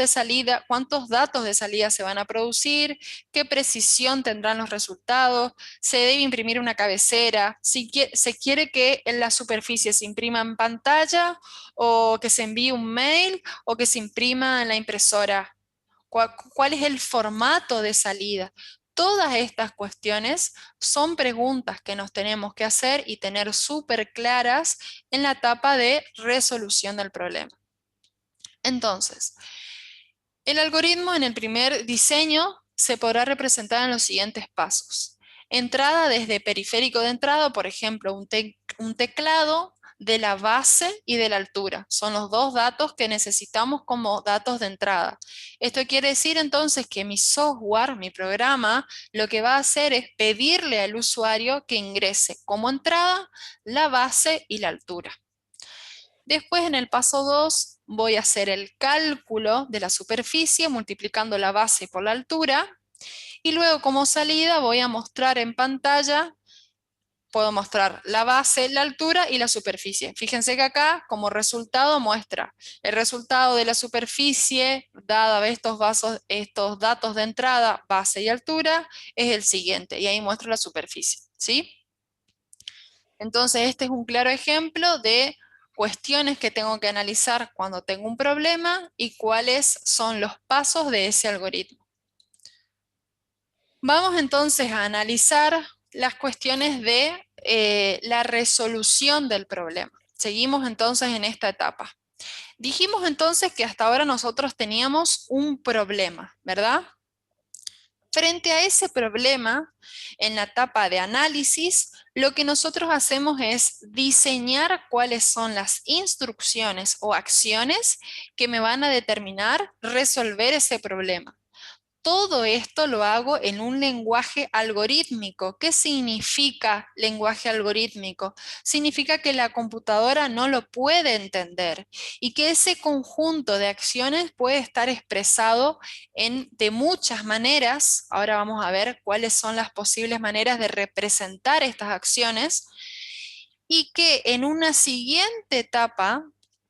datos de salida se van a producir, qué precisión tendrán los resultados, se debe imprimir una cabecera, si se quiere que en la superficie se imprima en pantalla o que se envíe un mail o que se imprima en la impresora. ¿Cuál es el formato de salida? Todas estas cuestiones son preguntas que nos tenemos que hacer y tener súper claras en la etapa de resolución del problema. Entonces, el algoritmo en el primer diseño se podrá representar en los siguientes pasos. Entrada desde periférico de entrada, por ejemplo, un teclado de la base y de la altura. Son los dos datos que necesitamos como datos de entrada. Esto quiere decir entonces que mi software, mi programa, lo que va a hacer es pedirle al usuario que ingrese como entrada la base y la altura. Después en el paso 2 voy a hacer el cálculo de la superficie multiplicando la base por la altura y luego como salida voy a mostrar en pantalla, puedo mostrar la base, la altura y la superficie. Fíjense que acá como resultado muestra el resultado de la superficie dada estos datos de entrada, base y altura es el siguiente y ahí muestro la superficie, ¿sí? Entonces, este es un claro ejemplo de cuestiones que tengo que analizar cuando tengo un problema y cuáles son los pasos de ese algoritmo. Vamos entonces a analizar las cuestiones de la resolución del problema. Seguimos entonces en esta etapa. Dijimos entonces que hasta ahora nosotros teníamos un problema, ¿verdad? Frente a ese problema, en la etapa de análisis, lo que nosotros hacemos es diseñar cuáles son las instrucciones o acciones que me van a determinar resolver ese problema. Todo esto lo hago en un lenguaje algorítmico. ¿Qué significa lenguaje algorítmico? Significa que la computadora no lo puede entender y que ese conjunto de acciones puede estar expresado de muchas maneras. Ahora vamos a ver cuáles son las posibles maneras de representar estas acciones y que en una siguiente etapa,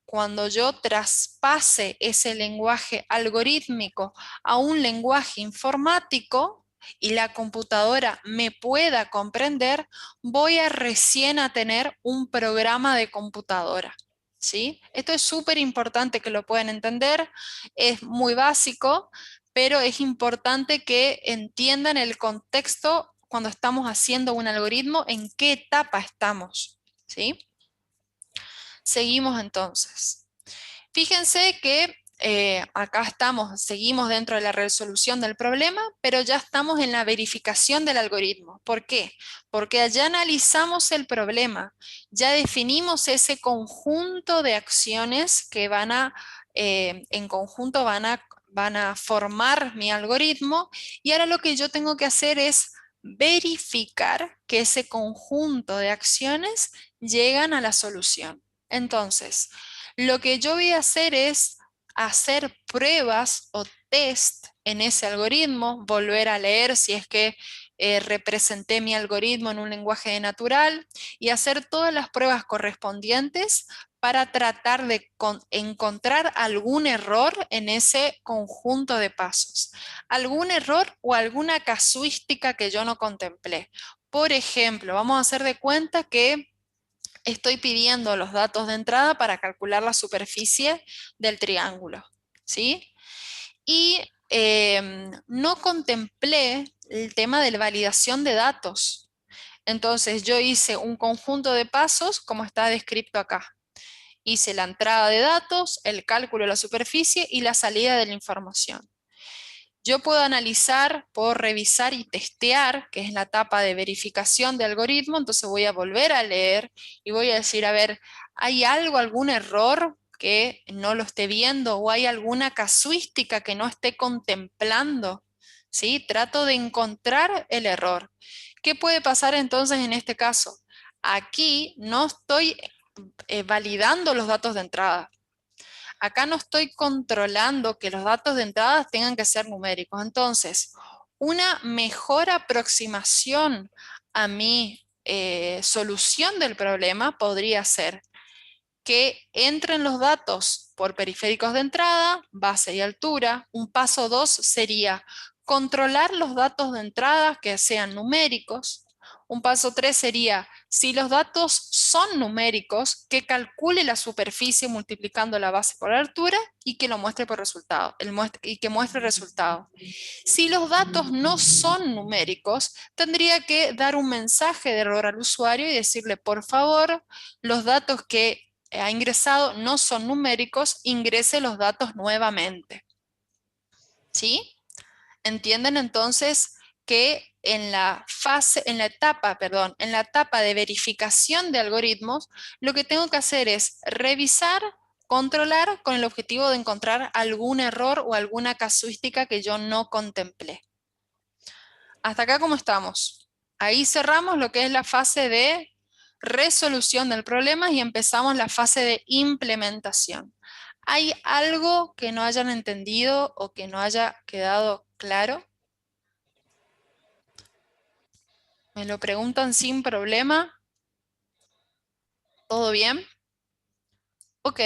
cuando yo traspase ese lenguaje algorítmico a un lenguaje informático y la computadora me pueda comprender, voy a recién a tener un programa de computadora. ¿Sí? Esto es súper importante que lo puedan entender, es muy básico, pero es importante que entiendan el contexto cuando estamos haciendo un algoritmo, en qué etapa estamos. ¿sí? Seguimos entonces. Fíjense que acá seguimos dentro de la resolución del problema, pero ya estamos en la verificación del algoritmo. ¿Por qué? Porque ya analizamos el problema, ya definimos ese conjunto de acciones que en conjunto van a formar mi algoritmo, y ahora lo que yo tengo que hacer es verificar que ese conjunto de acciones llegan a la solución. Entonces, lo que yo voy a hacer es hacer pruebas o test en ese algoritmo, volver a leer si es que representé mi algoritmo en un lenguaje natural y hacer todas las pruebas correspondientes para tratar de encontrar algún error en ese conjunto de pasos. Algún error o alguna casuística que yo no contemplé. Por ejemplo, vamos a hacer de cuenta que estoy pidiendo los datos de entrada para calcular la superficie del triángulo, ¿sí? Y no contemplé el tema de la validación de datos. Entonces yo hice un conjunto de pasos como está descrito acá. Hice la entrada de datos, el cálculo de la superficie y la salida de la información. Yo puedo analizar, puedo revisar y testear, que es la etapa de verificación de algoritmo, entonces voy a volver a leer y voy a decir, a ver, ¿hay algo, algún error que no lo esté viendo o hay alguna casuística que no esté contemplando? ¿Sí? Trato de encontrar el error. ¿Qué puede pasar entonces en este caso? Aquí no estoy validando los datos de entrada. Acá no estoy controlando que los datos de entrada tengan que ser numéricos. Entonces, una mejor aproximación a mi solución del problema podría ser que entren los datos por periféricos de entrada, base y altura. Un paso 2 sería controlar los datos de entrada que sean numéricos. Un paso 3 sería, si los datos son numéricos, que calcule la superficie multiplicando la base por la altura y que lo muestre por resultado, y que muestre el resultado. Si los datos no son numéricos, tendría que dar un mensaje de error al usuario y decirle, por favor, los datos que ha ingresado no son numéricos, ingrese los datos nuevamente. ¿Sí? ¿Entienden entonces que en la etapa de verificación de algoritmos, lo que tengo que hacer es revisar, controlar con el objetivo de encontrar algún error o alguna casuística que yo no contemplé? Hasta acá, ¿cómo estamos? Ahí cerramos lo que es la fase de resolución del problema y empezamos la fase de implementación. ¿Hay algo que no hayan entendido o que no haya quedado claro? ¿Me lo preguntan sin problema? ¿Todo bien? Ok,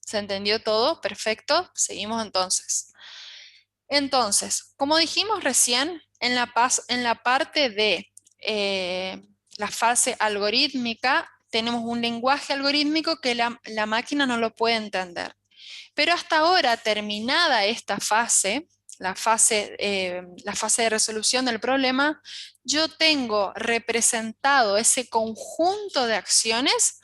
¿se entendió todo? Perfecto, seguimos entonces. Entonces, como dijimos recién, en la parte de la fase algorítmica, tenemos un lenguaje algorítmico que la máquina no lo puede entender. Pero hasta ahora, terminada esta fase, la fase de resolución del problema, yo tengo representado ese conjunto de acciones,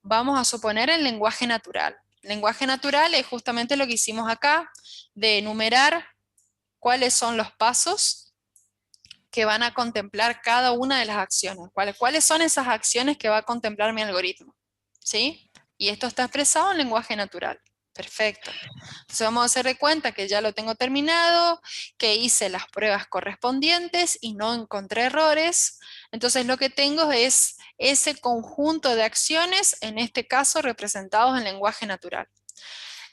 vamos a suponer el lenguaje natural. El lenguaje natural es justamente lo que hicimos acá, de enumerar cuáles son los pasos que van a contemplar cada una de las acciones. ¿Cuáles son esas acciones que va a contemplar mi algoritmo? ¿Sí? Y esto está expresado en lenguaje natural. Perfecto. Entonces vamos a hacer de cuenta que ya lo tengo terminado, que hice las pruebas correspondientes y no encontré errores. Entonces lo que tengo es ese conjunto de acciones, en este caso representados en lenguaje natural.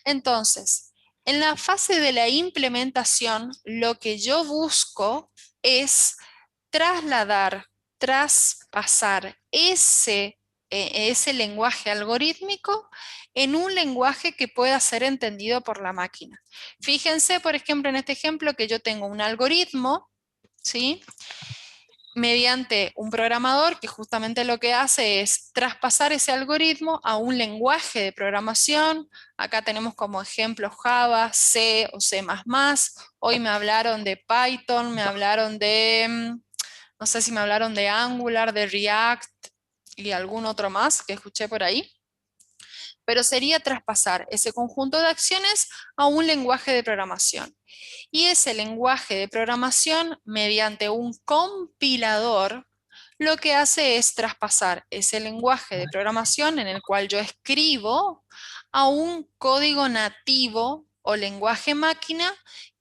Entonces, en la fase de la implementación, lo que yo busco es traspasar ese lenguaje algorítmico en un lenguaje que pueda ser entendido por la máquina. Fíjense, por ejemplo, en este ejemplo que yo tengo un algoritmo, ¿sí?, mediante un programador que justamente lo que hace es traspasar ese algoritmo a un lenguaje de programación. Acá tenemos como ejemplo Java, C o C++. Hoy me hablaron de Python, me hablaron de, no sé si me hablaron de Angular, de React, y algún otro más que escuché por ahí, pero sería traspasar ese conjunto de acciones a un lenguaje de programación. Y ese lenguaje de programación, mediante un compilador, lo que hace es traspasar ese lenguaje de programación en el cual yo escribo a un código nativo o lenguaje máquina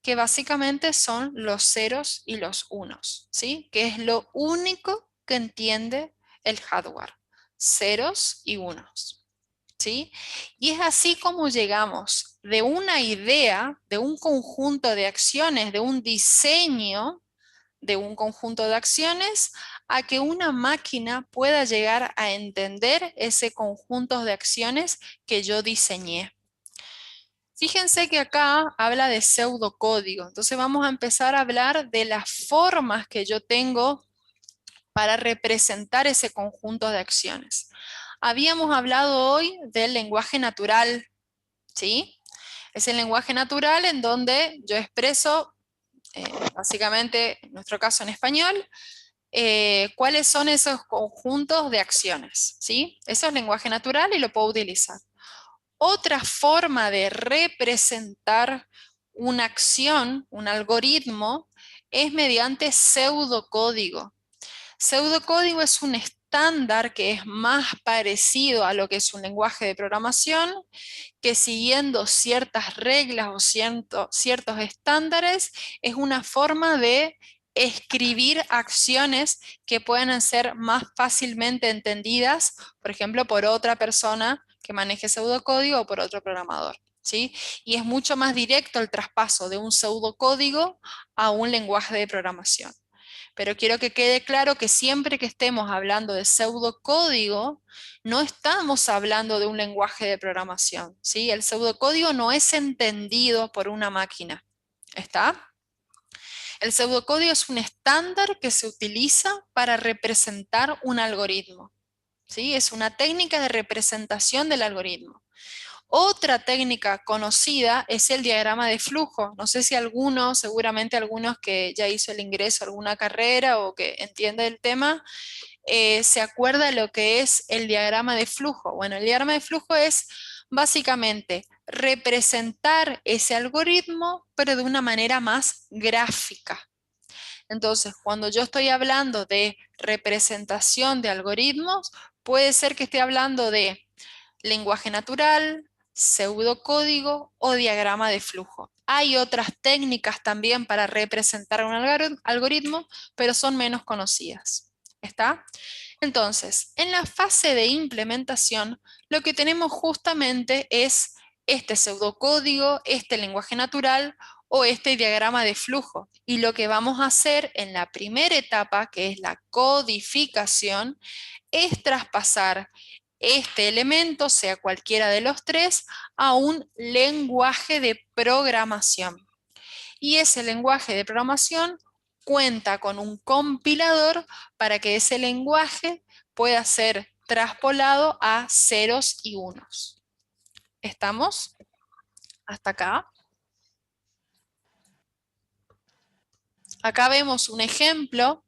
que básicamente son los ceros y los unos, ¿sí? Que es lo único que entiende el hardware, ceros y unos. ¿Sí? Y es así como llegamos de una idea, de un conjunto de acciones, de un diseño de un conjunto de acciones, a que una máquina pueda llegar a entender ese conjunto de acciones que yo diseñé. Fíjense que acá habla de pseudocódigo, entonces vamos a empezar a hablar de las formas que yo tengo para representar ese conjunto de acciones. Habíamos hablado hoy del lenguaje natural, ¿sí? Es el lenguaje natural en donde yo expreso, básicamente, en nuestro caso en español, cuáles son esos conjuntos de acciones, ¿sí? Eso es lenguaje natural y lo puedo utilizar. Otra forma de representar una acción, un algoritmo, es mediante pseudocódigo. Pseudocódigo es un estándar que es más parecido a lo que es un lenguaje de programación, que siguiendo ciertas reglas o ciertos estándares es una forma de escribir acciones que pueden ser más fácilmente entendidas, por ejemplo, por otra persona que maneje pseudocódigo o por otro programador. ¿Sí? Y es mucho más directo el traspaso de un pseudocódigo a un lenguaje de programación. Pero quiero que quede claro que siempre que estemos hablando de pseudocódigo, no estamos hablando de un lenguaje de programación, ¿sí? El pseudocódigo no es entendido por una máquina, ¿está? El pseudocódigo es un estándar que se utiliza para representar un algoritmo, ¿sí? Es una técnica de representación del algoritmo. Otra técnica conocida es el diagrama de flujo. No sé si algunos, seguramente algunos que ya hizo el ingreso a alguna carrera o que entiende el tema, se acuerda de lo que es el diagrama de flujo. Bueno, el diagrama de flujo es básicamente representar ese algoritmo, pero de una manera más gráfica. Entonces, cuando yo estoy hablando de representación de algoritmos, puede ser que esté hablando de lenguaje natural, pseudocódigo o diagrama de flujo. Hay otras técnicas también para representar un algoritmo, pero son menos conocidas. ¿Está? Entonces, en la fase de implementación, lo que tenemos justamente es este pseudocódigo, este lenguaje natural o este diagrama de flujo. Y lo que vamos a hacer en la primera etapa, que es la codificación, es traspasar este elemento, sea cualquiera de los tres, a un lenguaje de programación. Y ese lenguaje de programación cuenta con un compilador para que ese lenguaje pueda ser traspolado a ceros y unos. ¿Estamos hasta acá? Acá vemos un ejemplo.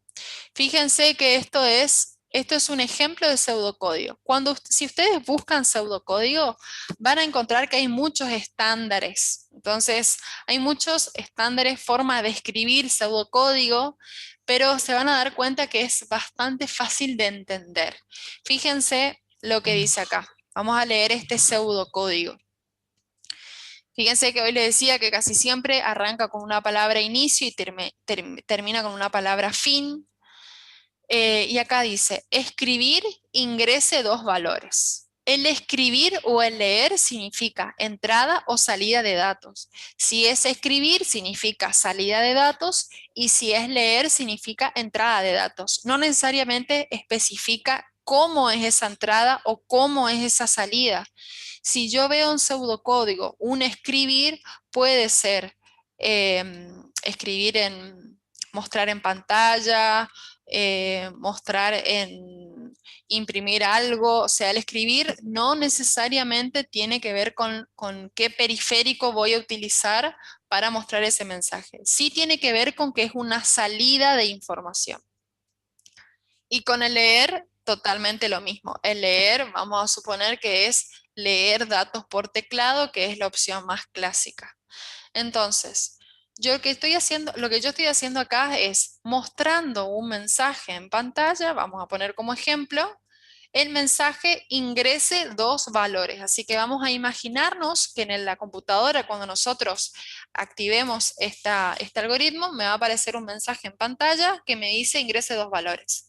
Fíjense que esto es un ejemplo de pseudocódigo. Si ustedes buscan pseudocódigo, van a encontrar que hay muchos estándares. Entonces, hay muchos estándares, formas de escribir pseudocódigo, pero se van a dar cuenta que es bastante fácil de entender. Fíjense lo que dice acá. Vamos a leer este pseudocódigo. Fíjense que hoy les decía que casi siempre arranca con una palabra inicio y termina con una palabra fin. Y acá dice, escribir ingrese dos valores. El escribir o el leer significa entrada o salida de datos. Si es escribir, significa salida de datos, y si es leer, significa entrada de datos. No necesariamente especifica cómo es esa entrada o cómo es esa salida. Si yo veo un pseudocódigo, un escribir puede ser escribir en, mostrar en pantalla, mostrar en imprimir algo, o sea, el escribir no necesariamente tiene que ver con qué periférico voy a utilizar para mostrar ese mensaje. Sí tiene que ver con que es una salida de información. Y con el leer totalmente lo mismo. El leer, vamos a suponer que es leer datos por teclado, que es la opción más clásica. Entonces, lo que yo estoy haciendo acá es mostrando un mensaje en pantalla, vamos a poner como ejemplo, el mensaje ingrese dos valores. Así que vamos a imaginarnos que en la computadora, cuando nosotros activemos este algoritmo, me va a aparecer un mensaje en pantalla que me dice ingrese dos valores.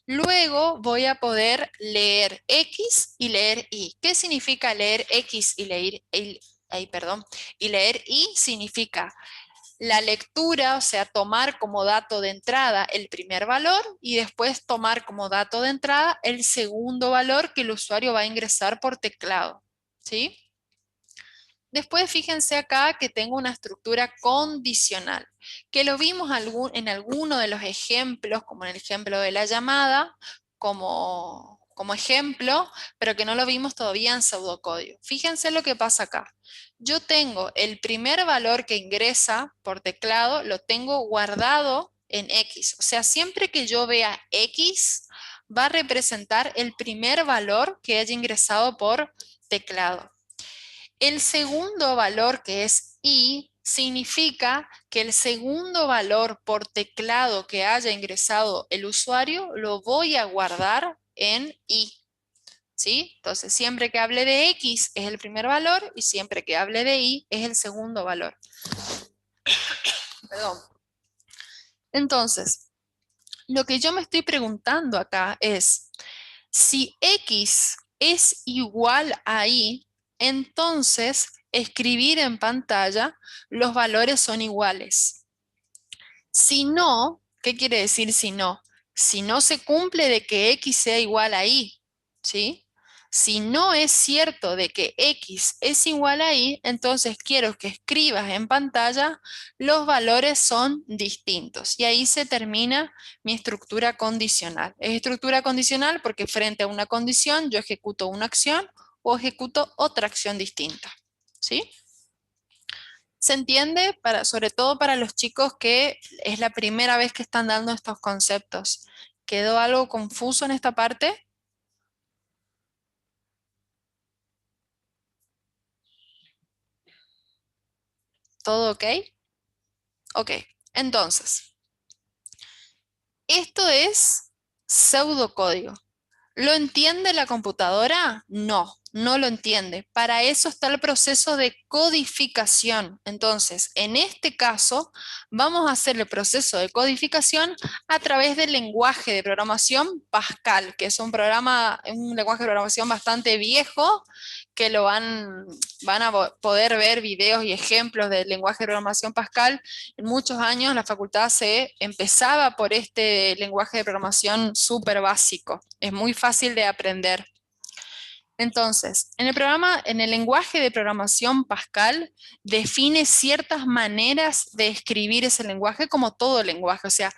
Luego voy a poder leer X y leer Y. ¿Qué significa leer X y leer y leer Y? Significa la lectura, o sea, tomar como dato de entrada el primer valor y después tomar como dato de entrada el segundo valor que el usuario va a ingresar por teclado, ¿sí? Después fíjense acá que tengo una estructura condicional, que lo vimos en alguno de los ejemplos, como en el ejemplo de la llamada, como ejemplo, pero que no lo vimos todavía en pseudocódigo. Fíjense lo que pasa acá. Yo tengo el primer valor que ingresa por teclado, lo tengo guardado en X. O sea, siempre que yo vea X, va a representar el primer valor que haya ingresado por teclado. El segundo valor, que es Y, significa que el segundo valor por teclado que haya ingresado el usuario lo voy a guardar en Y. ¿Sí? Entonces, siempre que hable de X es el primer valor y siempre que hable de Y es el segundo valor. Perdón. Entonces, lo que yo me estoy preguntando acá es, si X es igual a Y, entonces escribir en pantalla los valores son iguales. Si no, ¿qué quiere decir si no? Si no se cumple de que X sea igual a Y, ¿sí? Si no es cierto de que X es igual a Y, entonces quiero que escribas en pantalla los valores son distintos. Y ahí se termina mi estructura condicional. Es estructura condicional porque frente a una condición yo ejecuto una acción o ejecuto otra acción distinta, ¿sí? ¿Se entiende? Sobre todo para los chicos que es la primera vez que están dando estos conceptos. ¿Quedó algo confuso en esta parte? ¿Todo ok? Ok, entonces, esto es pseudocódigo. ¿Lo entiende la computadora? No, no lo entiende. Para eso está el proceso de codificación. Entonces, en este caso, vamos a hacer el proceso de codificación a través del lenguaje de programación Pascal, que es un lenguaje de programación bastante viejo, que van a poder ver videos y ejemplos del lenguaje de programación Pascal. En muchos años la facultad se empezaba por este lenguaje de programación súper básico. Es muy fácil de aprender. Entonces, en el lenguaje de programación Pascal define ciertas maneras de escribir ese lenguaje como todo lenguaje. O sea,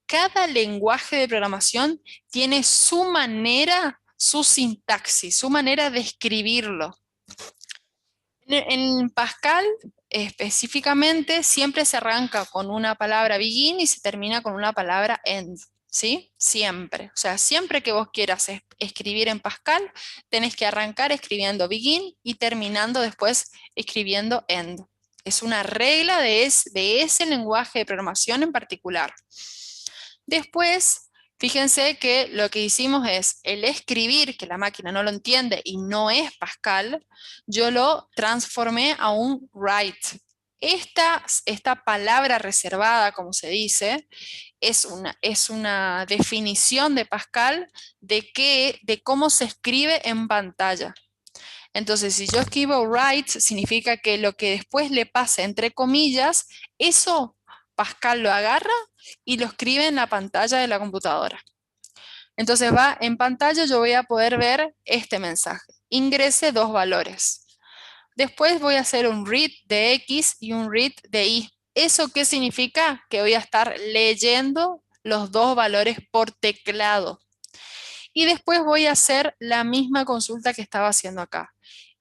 cada lenguaje de programación tiene su manera, su sintaxis, su manera de escribirlo. En Pascal, específicamente, siempre se arranca con una palabra begin y se termina con una palabra end, ¿sí? Siempre. O sea, siempre que vos quieras escribir en Pascal, tenés que arrancar escribiendo begin y terminando después escribiendo end. Es una regla de ese lenguaje de programación en particular. Después, fíjense que lo que hicimos es el escribir, que la máquina no lo entiende y no es Pascal, yo lo transformé a un write. Esta palabra reservada, como se dice, es una definición de Pascal de cómo se escribe en pantalla. Entonces, si yo escribo write, significa que lo que después le pase entre comillas, eso Pascal lo agarra y lo escribe en la pantalla de la computadora. Entonces va en pantalla, yo voy a poder ver este mensaje. Ingrese dos valores. Después voy a hacer un read de X y un read de Y. ¿Eso qué significa? Que voy a estar leyendo los dos valores por teclado. Y después voy a hacer la misma consulta que estaba haciendo acá.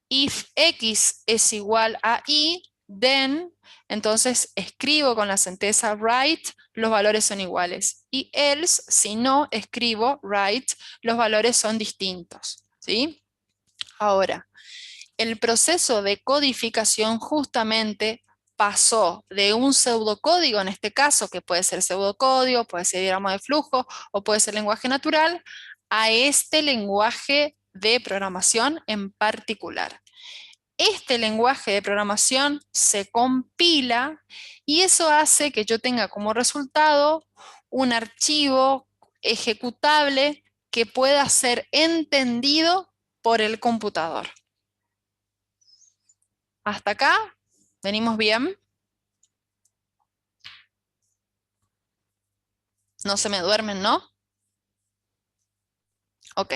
If X es igual a Y, then, entonces escribo con la sentencia write, los valores son iguales. Y else, si no escribo write, los valores son distintos, ¿sí? Ahora, el proceso de codificación justamente pasó de un pseudocódigo, en este caso, que puede ser pseudocódigo, puede ser diagrama de flujo o puede ser lenguaje natural, a este lenguaje de programación en particular. Este lenguaje de programación se compila y eso hace que yo tenga como resultado un archivo ejecutable que pueda ser entendido por el computador. ¿Hasta acá? ¿Venimos bien? No se me duermen, ¿no? Ok.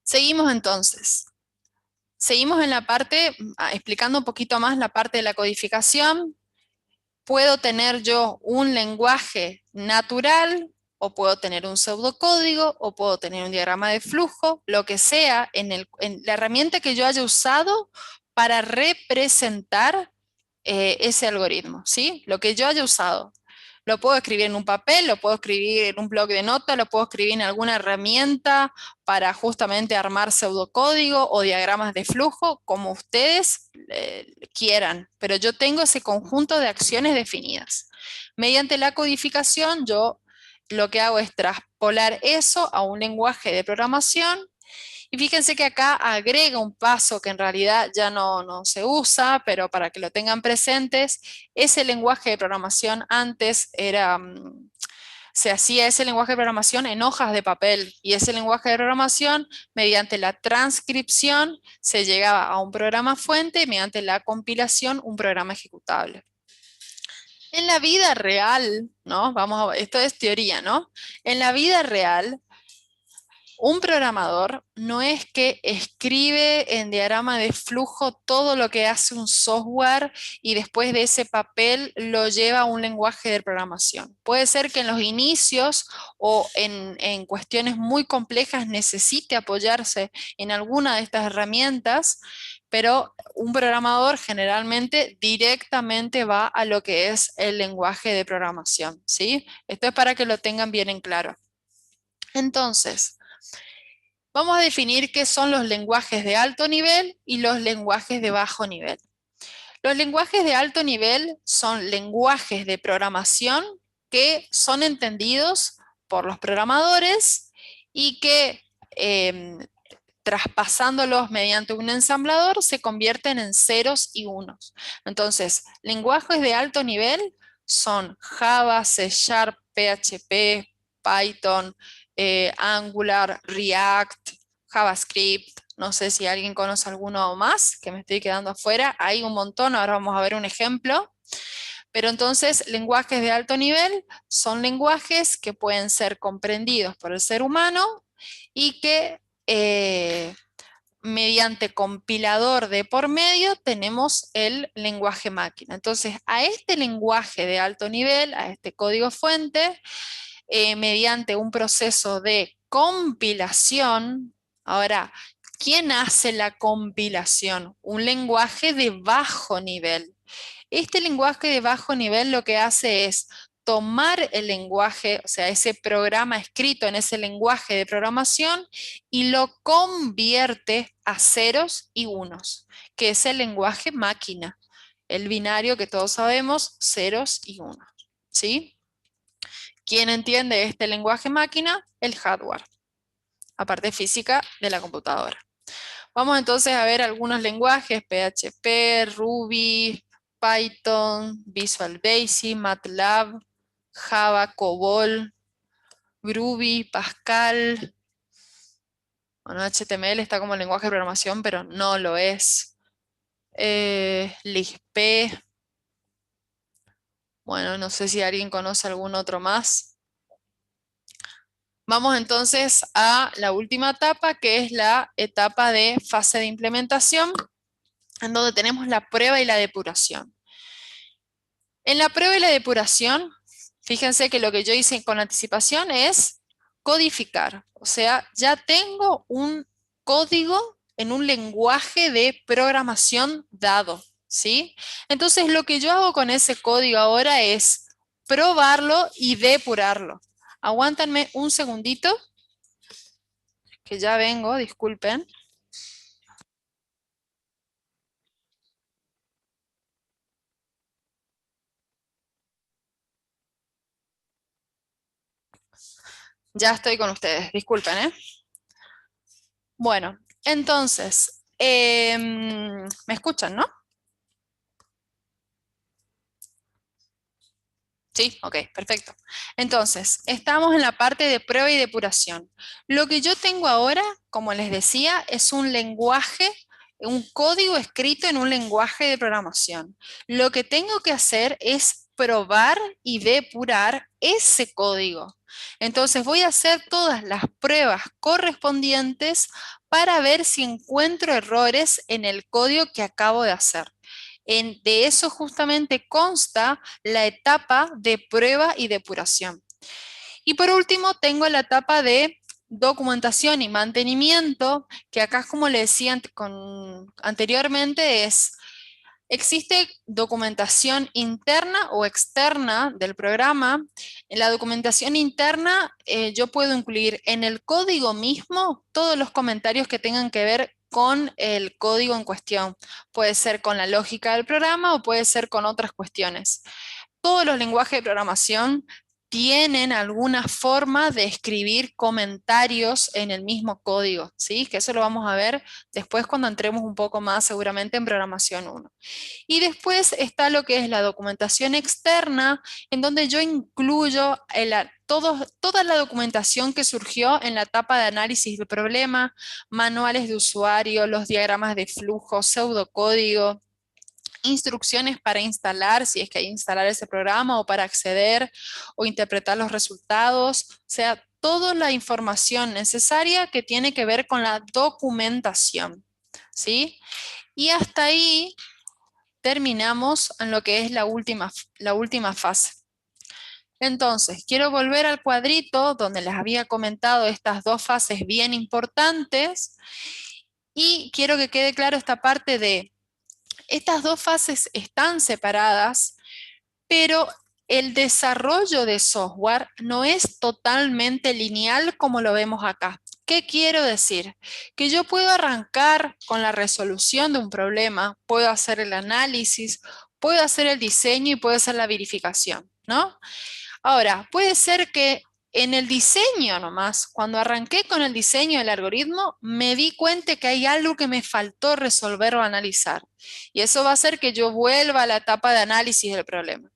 Seguimos entonces. Seguimos en la parte, explicando un poquito más la parte de la codificación. Puedo tener yo un lenguaje natural, o puedo tener un pseudocódigo, o puedo tener un diagrama de flujo, lo que sea, en la herramienta que yo haya usado para representar ese algoritmo, ¿sí? Lo que yo haya usado. Lo puedo escribir en un papel, lo puedo escribir en un bloc de notas, lo puedo escribir en alguna herramienta para justamente armar pseudocódigo o diagramas de flujo, como ustedes quieran. Pero yo tengo ese conjunto de acciones definidas. Mediante la codificación, yo lo que hago es traspolar eso a un lenguaje de programación. Y fíjense que acá agrega un paso que en realidad ya no se usa, pero para que lo tengan presentes, ese lenguaje de programación antes era, se hacía ese lenguaje de programación en hojas de papel y ese lenguaje de programación, mediante la transcripción, se llegaba a un programa fuente y mediante la compilación, un programa ejecutable. En la vida real, ¿no? Esto es teoría, ¿no? En la vida real, un programador no es que escribe en diagrama de flujo todo lo que hace un software y después de ese papel lo lleva a un lenguaje de programación. Puede ser que en los inicios o en cuestiones muy complejas necesite apoyarse en alguna de estas herramientas, pero un programador generalmente directamente va a lo que es el lenguaje de programación, ¿sí? Esto es para que lo tengan bien en claro. Entonces, vamos a definir qué son los lenguajes de alto nivel y los lenguajes de bajo nivel. Los lenguajes de alto nivel son lenguajes de programación que son entendidos por los programadores y que traspasándolos mediante un ensamblador se convierten en ceros y unos. Entonces, lenguajes de alto nivel son Java, C Sharp, PHP, Python, Angular, React, JavaScript. No sé si alguien conoce alguno más, que me estoy quedando afuera. Hay un montón, ahora vamos a ver un ejemplo. Pero entonces, lenguajes de alto nivel son lenguajes que pueden ser comprendidos por el ser humano y que mediante compilador de por medio tenemos el lenguaje máquina. Entonces, a este lenguaje de alto nivel, a este código fuente, mediante un proceso de compilación. Ahora, ¿quién hace la compilación? Un lenguaje de bajo nivel. Este lenguaje de bajo nivel lo que hace es tomar el lenguaje, o sea, ese programa escrito en ese lenguaje de programación y lo convierte a ceros y unos, que es el lenguaje máquina, el binario que todos sabemos, ceros y unos, ¿sí? ¿Quién entiende este lenguaje máquina? El hardware, la parte física de la computadora. Vamos entonces a ver algunos lenguajes: PHP, Ruby, Python, Visual Basic, MATLAB, Java, COBOL, Groovy, Pascal. Bueno, HTML está como lenguaje de programación, pero no lo es. Lisp. Bueno, no sé si alguien conoce algún otro más. Vamos entonces a la última etapa, que es la etapa de fase de implementación, en donde tenemos la prueba y la depuración. En la prueba y la depuración, fíjense que lo que yo hice con anticipación es codificar. O sea, ya tengo un código en un lenguaje de programación dado. ¿sí? Entonces lo que yo hago con ese código ahora es probarlo y depurarlo. Aguántenme un segundito, que ya vengo, disculpen. Ya estoy con ustedes, disculpen, ¿eh? Bueno, entonces, ¿me escuchan, no? Sí, ok, perfecto. Entonces, estamos en la parte de prueba y depuración. Lo que yo tengo ahora, como les decía, es un lenguaje, un código escrito en un lenguaje de programación. Lo que tengo que hacer es probar y depurar ese código. Entonces, voy a hacer todas las pruebas correspondientes para ver si encuentro errores en el código que acabo de hacer. De eso justamente consta la etapa de prueba y depuración. Y por último, tengo la etapa de documentación y mantenimiento, que acá, como le decía anteriormente, existe documentación interna o externa del programa. En la documentación interna, yo puedo incluir en el código mismo todos los comentarios que tengan que ver con el código en cuestión. Puede ser con la lógica del programa o puede ser con otras cuestiones. Todos los lenguajes de programación tienen alguna forma de escribir comentarios en el mismo código, ¿sí? Que eso lo vamos a ver después cuando entremos un poco más seguramente en programación 1. Y después está lo que es la documentación externa, en donde yo incluyo toda la documentación que surgió en la etapa de análisis del problema, manuales de usuario, los diagramas de flujo, pseudocódigo, instrucciones para instalar, si es que hay que instalar ese programa, o para acceder o interpretar los resultados, o sea, toda la información necesaria que tiene que ver con la documentación, ¿sí? Y hasta ahí terminamos en lo que es la última fase. Entonces, quiero volver al cuadrito donde les había comentado estas dos fases bien importantes y quiero que quede claro esta parte de estas dos fases están separadas, pero el desarrollo de software no es totalmente lineal como lo vemos acá. ¿Qué quiero decir? Que yo puedo arrancar con la resolución de un problema, puedo hacer el análisis, puedo hacer el diseño y puedo hacer la verificación, ¿no? Ahora, puede ser que en el diseño nomás, cuando arranqué con el diseño del algoritmo, me di cuenta que hay algo que me faltó resolver o analizar. Y eso va a hacer que yo vuelva a la etapa de análisis del problema.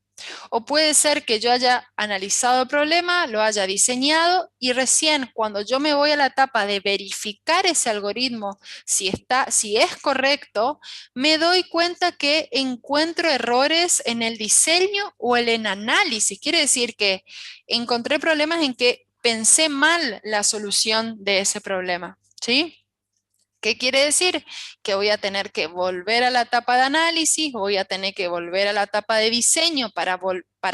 O puede ser que yo haya analizado el problema, lo haya diseñado y recién cuando yo me voy a la etapa de verificar ese algoritmo si es correcto, me doy cuenta que encuentro errores en el diseño o en el análisis. Quiere decir que encontré problemas en que pensé mal la solución de ese problema, ¿sí? ¿Qué quiere decir? Que voy a tener que volver a la etapa de análisis, voy a tener que volver a la etapa de diseño para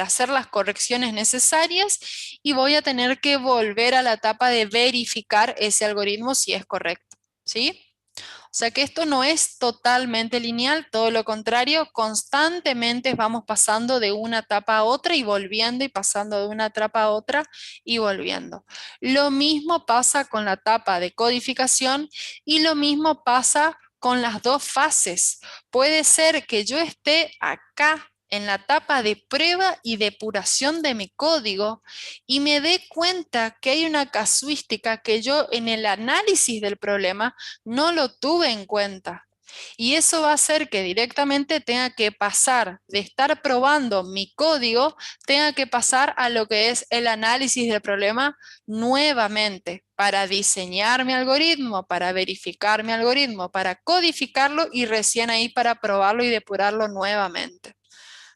hacer las correcciones necesarias y voy a tener que volver a la etapa de verificar ese algoritmo si es correcto, ¿sí? O sea que esto no es totalmente lineal, todo lo contrario, constantemente vamos pasando de una etapa a otra y volviendo y pasando de una etapa a otra y volviendo. Lo mismo pasa con la etapa de codificación y lo mismo pasa con las dos fases. Puede ser que yo esté acá en la etapa de prueba y depuración de mi código y me dé cuenta que hay una casuística que yo en el análisis del problema no lo tuve en cuenta. Y eso va a hacer que directamente tenga que pasar de estar probando mi código, tenga que pasar a lo que es el análisis del problema nuevamente para diseñar mi algoritmo, para verificar mi algoritmo, para codificarlo y recién ahí para probarlo y depurarlo nuevamente.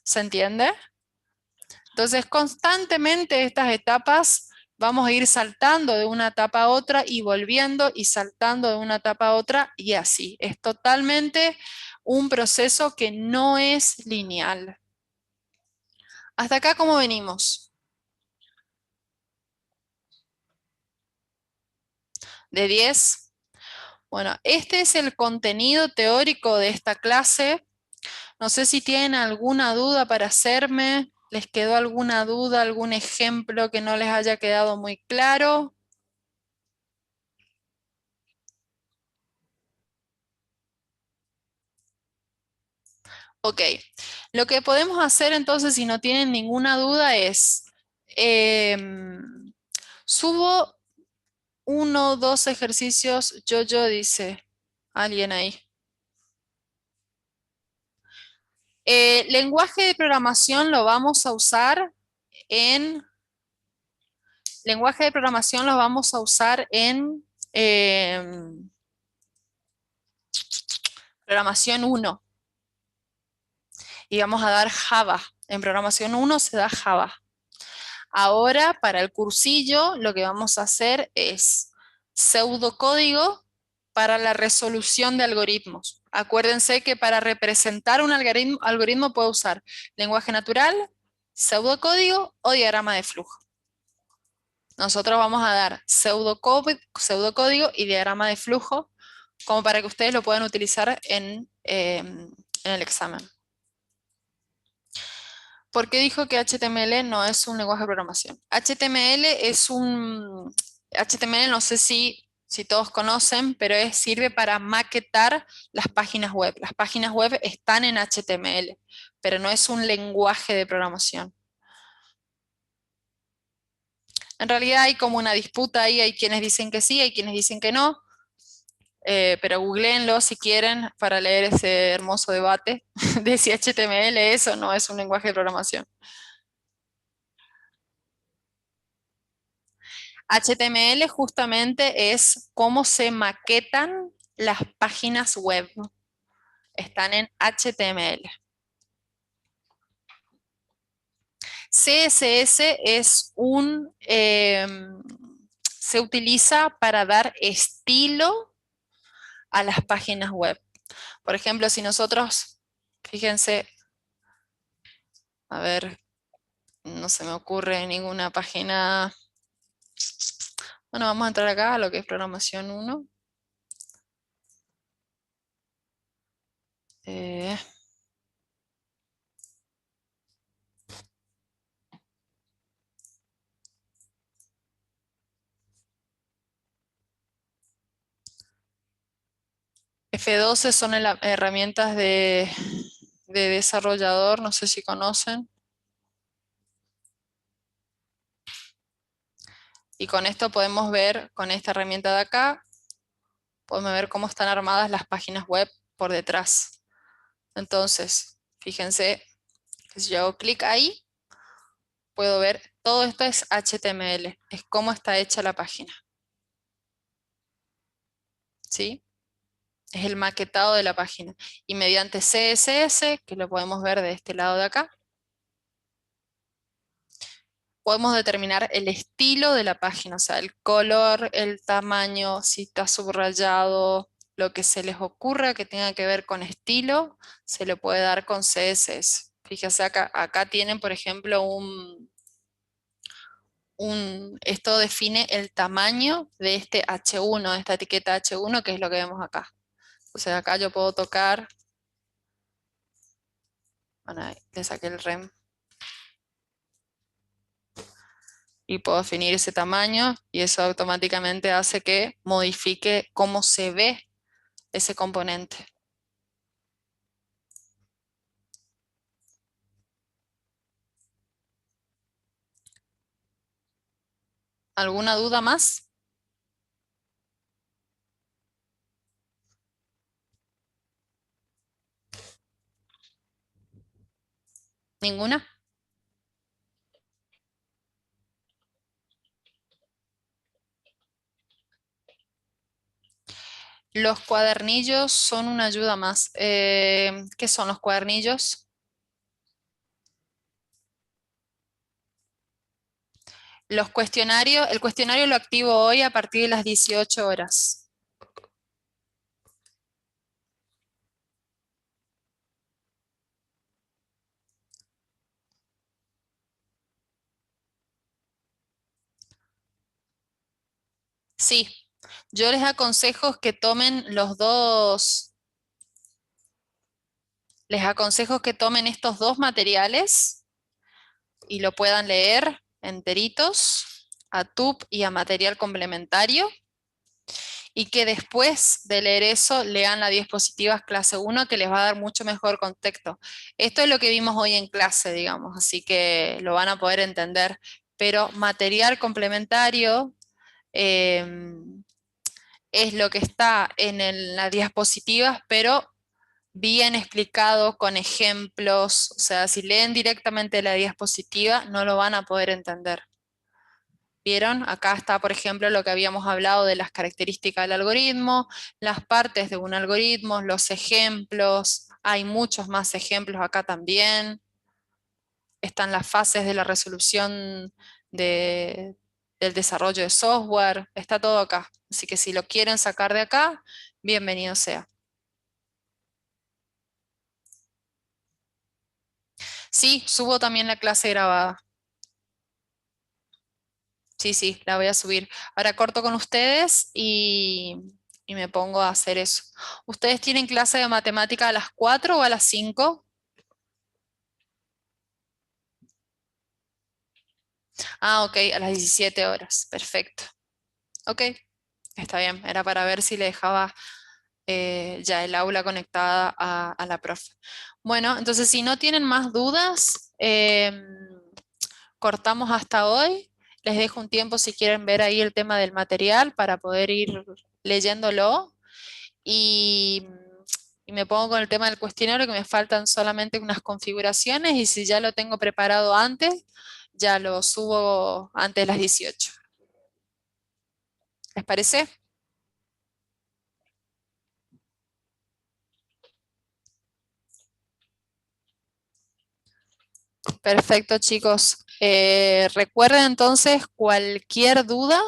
¿Se entiende? Entonces, constantemente estas etapas vamos a ir saltando de una etapa a otra y volviendo y saltando de una etapa a otra y así. Es totalmente un proceso que no es lineal. Hasta acá, ¿cómo venimos? ¿De 10? Bueno, este es el contenido teórico de esta clase. No sé si tienen alguna duda para hacerme. ¿Les quedó alguna duda, algún ejemplo que no les haya quedado muy claro? Ok, lo que podemos hacer entonces, si no tienen ninguna duda, es subo uno o dos ejercicios. Yo dice alguien ahí. Lenguaje de programación lo vamos a usar en lenguaje de programación lo vamos a usar en programación uno y vamos a dar Java. En programación uno se da Java. Ahora, para el cursillo, lo que vamos a hacer es pseudocódigo para la resolución de algoritmos. Acuérdense que para representar un algoritmo puedo usar lenguaje natural, pseudocódigo o diagrama de flujo. Nosotros vamos a dar pseudocódigo y diagrama de flujo como para que ustedes lo puedan utilizar en el examen. ¿Por qué dijo que HTML no es un lenguaje de programación? HTML no sé si todos conocen, pero sirve para maquetar las páginas web. Las páginas web están en HTML, pero no es un lenguaje de programación. En realidad hay como una disputa ahí, hay quienes dicen que sí, hay quienes dicen que no, pero googleenlo si quieren para leer ese hermoso debate de si HTML es o no es un lenguaje de programación. HTML justamente es cómo se maquetan las páginas web. Están en HTML. CSS se utiliza para dar estilo a las páginas web. Por ejemplo, si nosotros, fíjense, a ver, no se me ocurre ninguna página. Bueno, vamos a entrar acá a lo que es programación 1. F12 son herramientas de desarrollador, no sé si conocen. Y con esto podemos ver, con esta herramienta de acá, podemos ver cómo están armadas las páginas web por detrás. Entonces, fíjense que si yo hago clic ahí, puedo ver, todo esto es HTML, es cómo está hecha la página. ¿Sí? Es el maquetado de la página. Y mediante CSS, que lo podemos ver de este lado de acá, podemos determinar el estilo de la página, o sea, el color, el tamaño, si está subrayado, lo que se les ocurra que tenga que ver con estilo, se le puede dar con CSS. Fíjense acá tienen, por ejemplo, esto define el tamaño de este H1, de esta etiqueta H1, que es lo que vemos acá. Entonces acá yo puedo tocar, bueno, ahí le saqué el rem, y puedo definir ese tamaño y eso automáticamente hace que modifique cómo se ve ese componente. ¿Alguna duda más? ¿Ninguna? Los cuadernillos son una ayuda más. ¿Qué son los cuadernillos? El cuestionario lo activo hoy a partir de las 18 horas. Sí, yo les aconsejo que tomen los dos Les aconsejo que tomen estos dos materiales y lo puedan leer enteritos, a TUP y a material complementario, y que después de leer eso lean las diapositivas clase 1 que les va a dar mucho mejor contexto. Esto es lo que vimos hoy en clase, digamos, así que lo van a poder entender, pero material complementario es lo que está en las diapositivas, pero bien explicado con ejemplos. O sea, si leen directamente la diapositiva no lo van a poder entender. ¿Vieron? Acá está, por ejemplo, lo que habíamos hablado de las características del algoritmo, las partes de un algoritmo, los ejemplos. Hay muchos más ejemplos acá también. Están las fases de la resolución del desarrollo de software. Está todo acá. Así que si lo quieren sacar de acá, bienvenido sea. Sí, subo también la clase grabada. Sí, sí, la voy a subir. Ahora corto con ustedes y me pongo a hacer eso. ¿Ustedes tienen clase de matemática a las 4 o a las 5? Ah, ok, a las 17 horas. Perfecto. Ok, está bien. Era para ver si le dejaba ya el aula conectada a la profe. Bueno, entonces si no tienen más dudas, cortamos hasta hoy. Les dejo un tiempo si quieren ver ahí el tema del material para poder ir leyéndolo. Y, y me pongo con el tema del cuestionario, que me faltan solamente unas configuraciones y si ya lo tengo preparado antes, ya lo subo antes de las 18. ¿Les parece? Perfecto, chicos. Recuerden entonces, cualquier duda,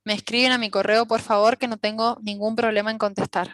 me escriben a mi correo, por favor, que no tengo ningún problema en contestar.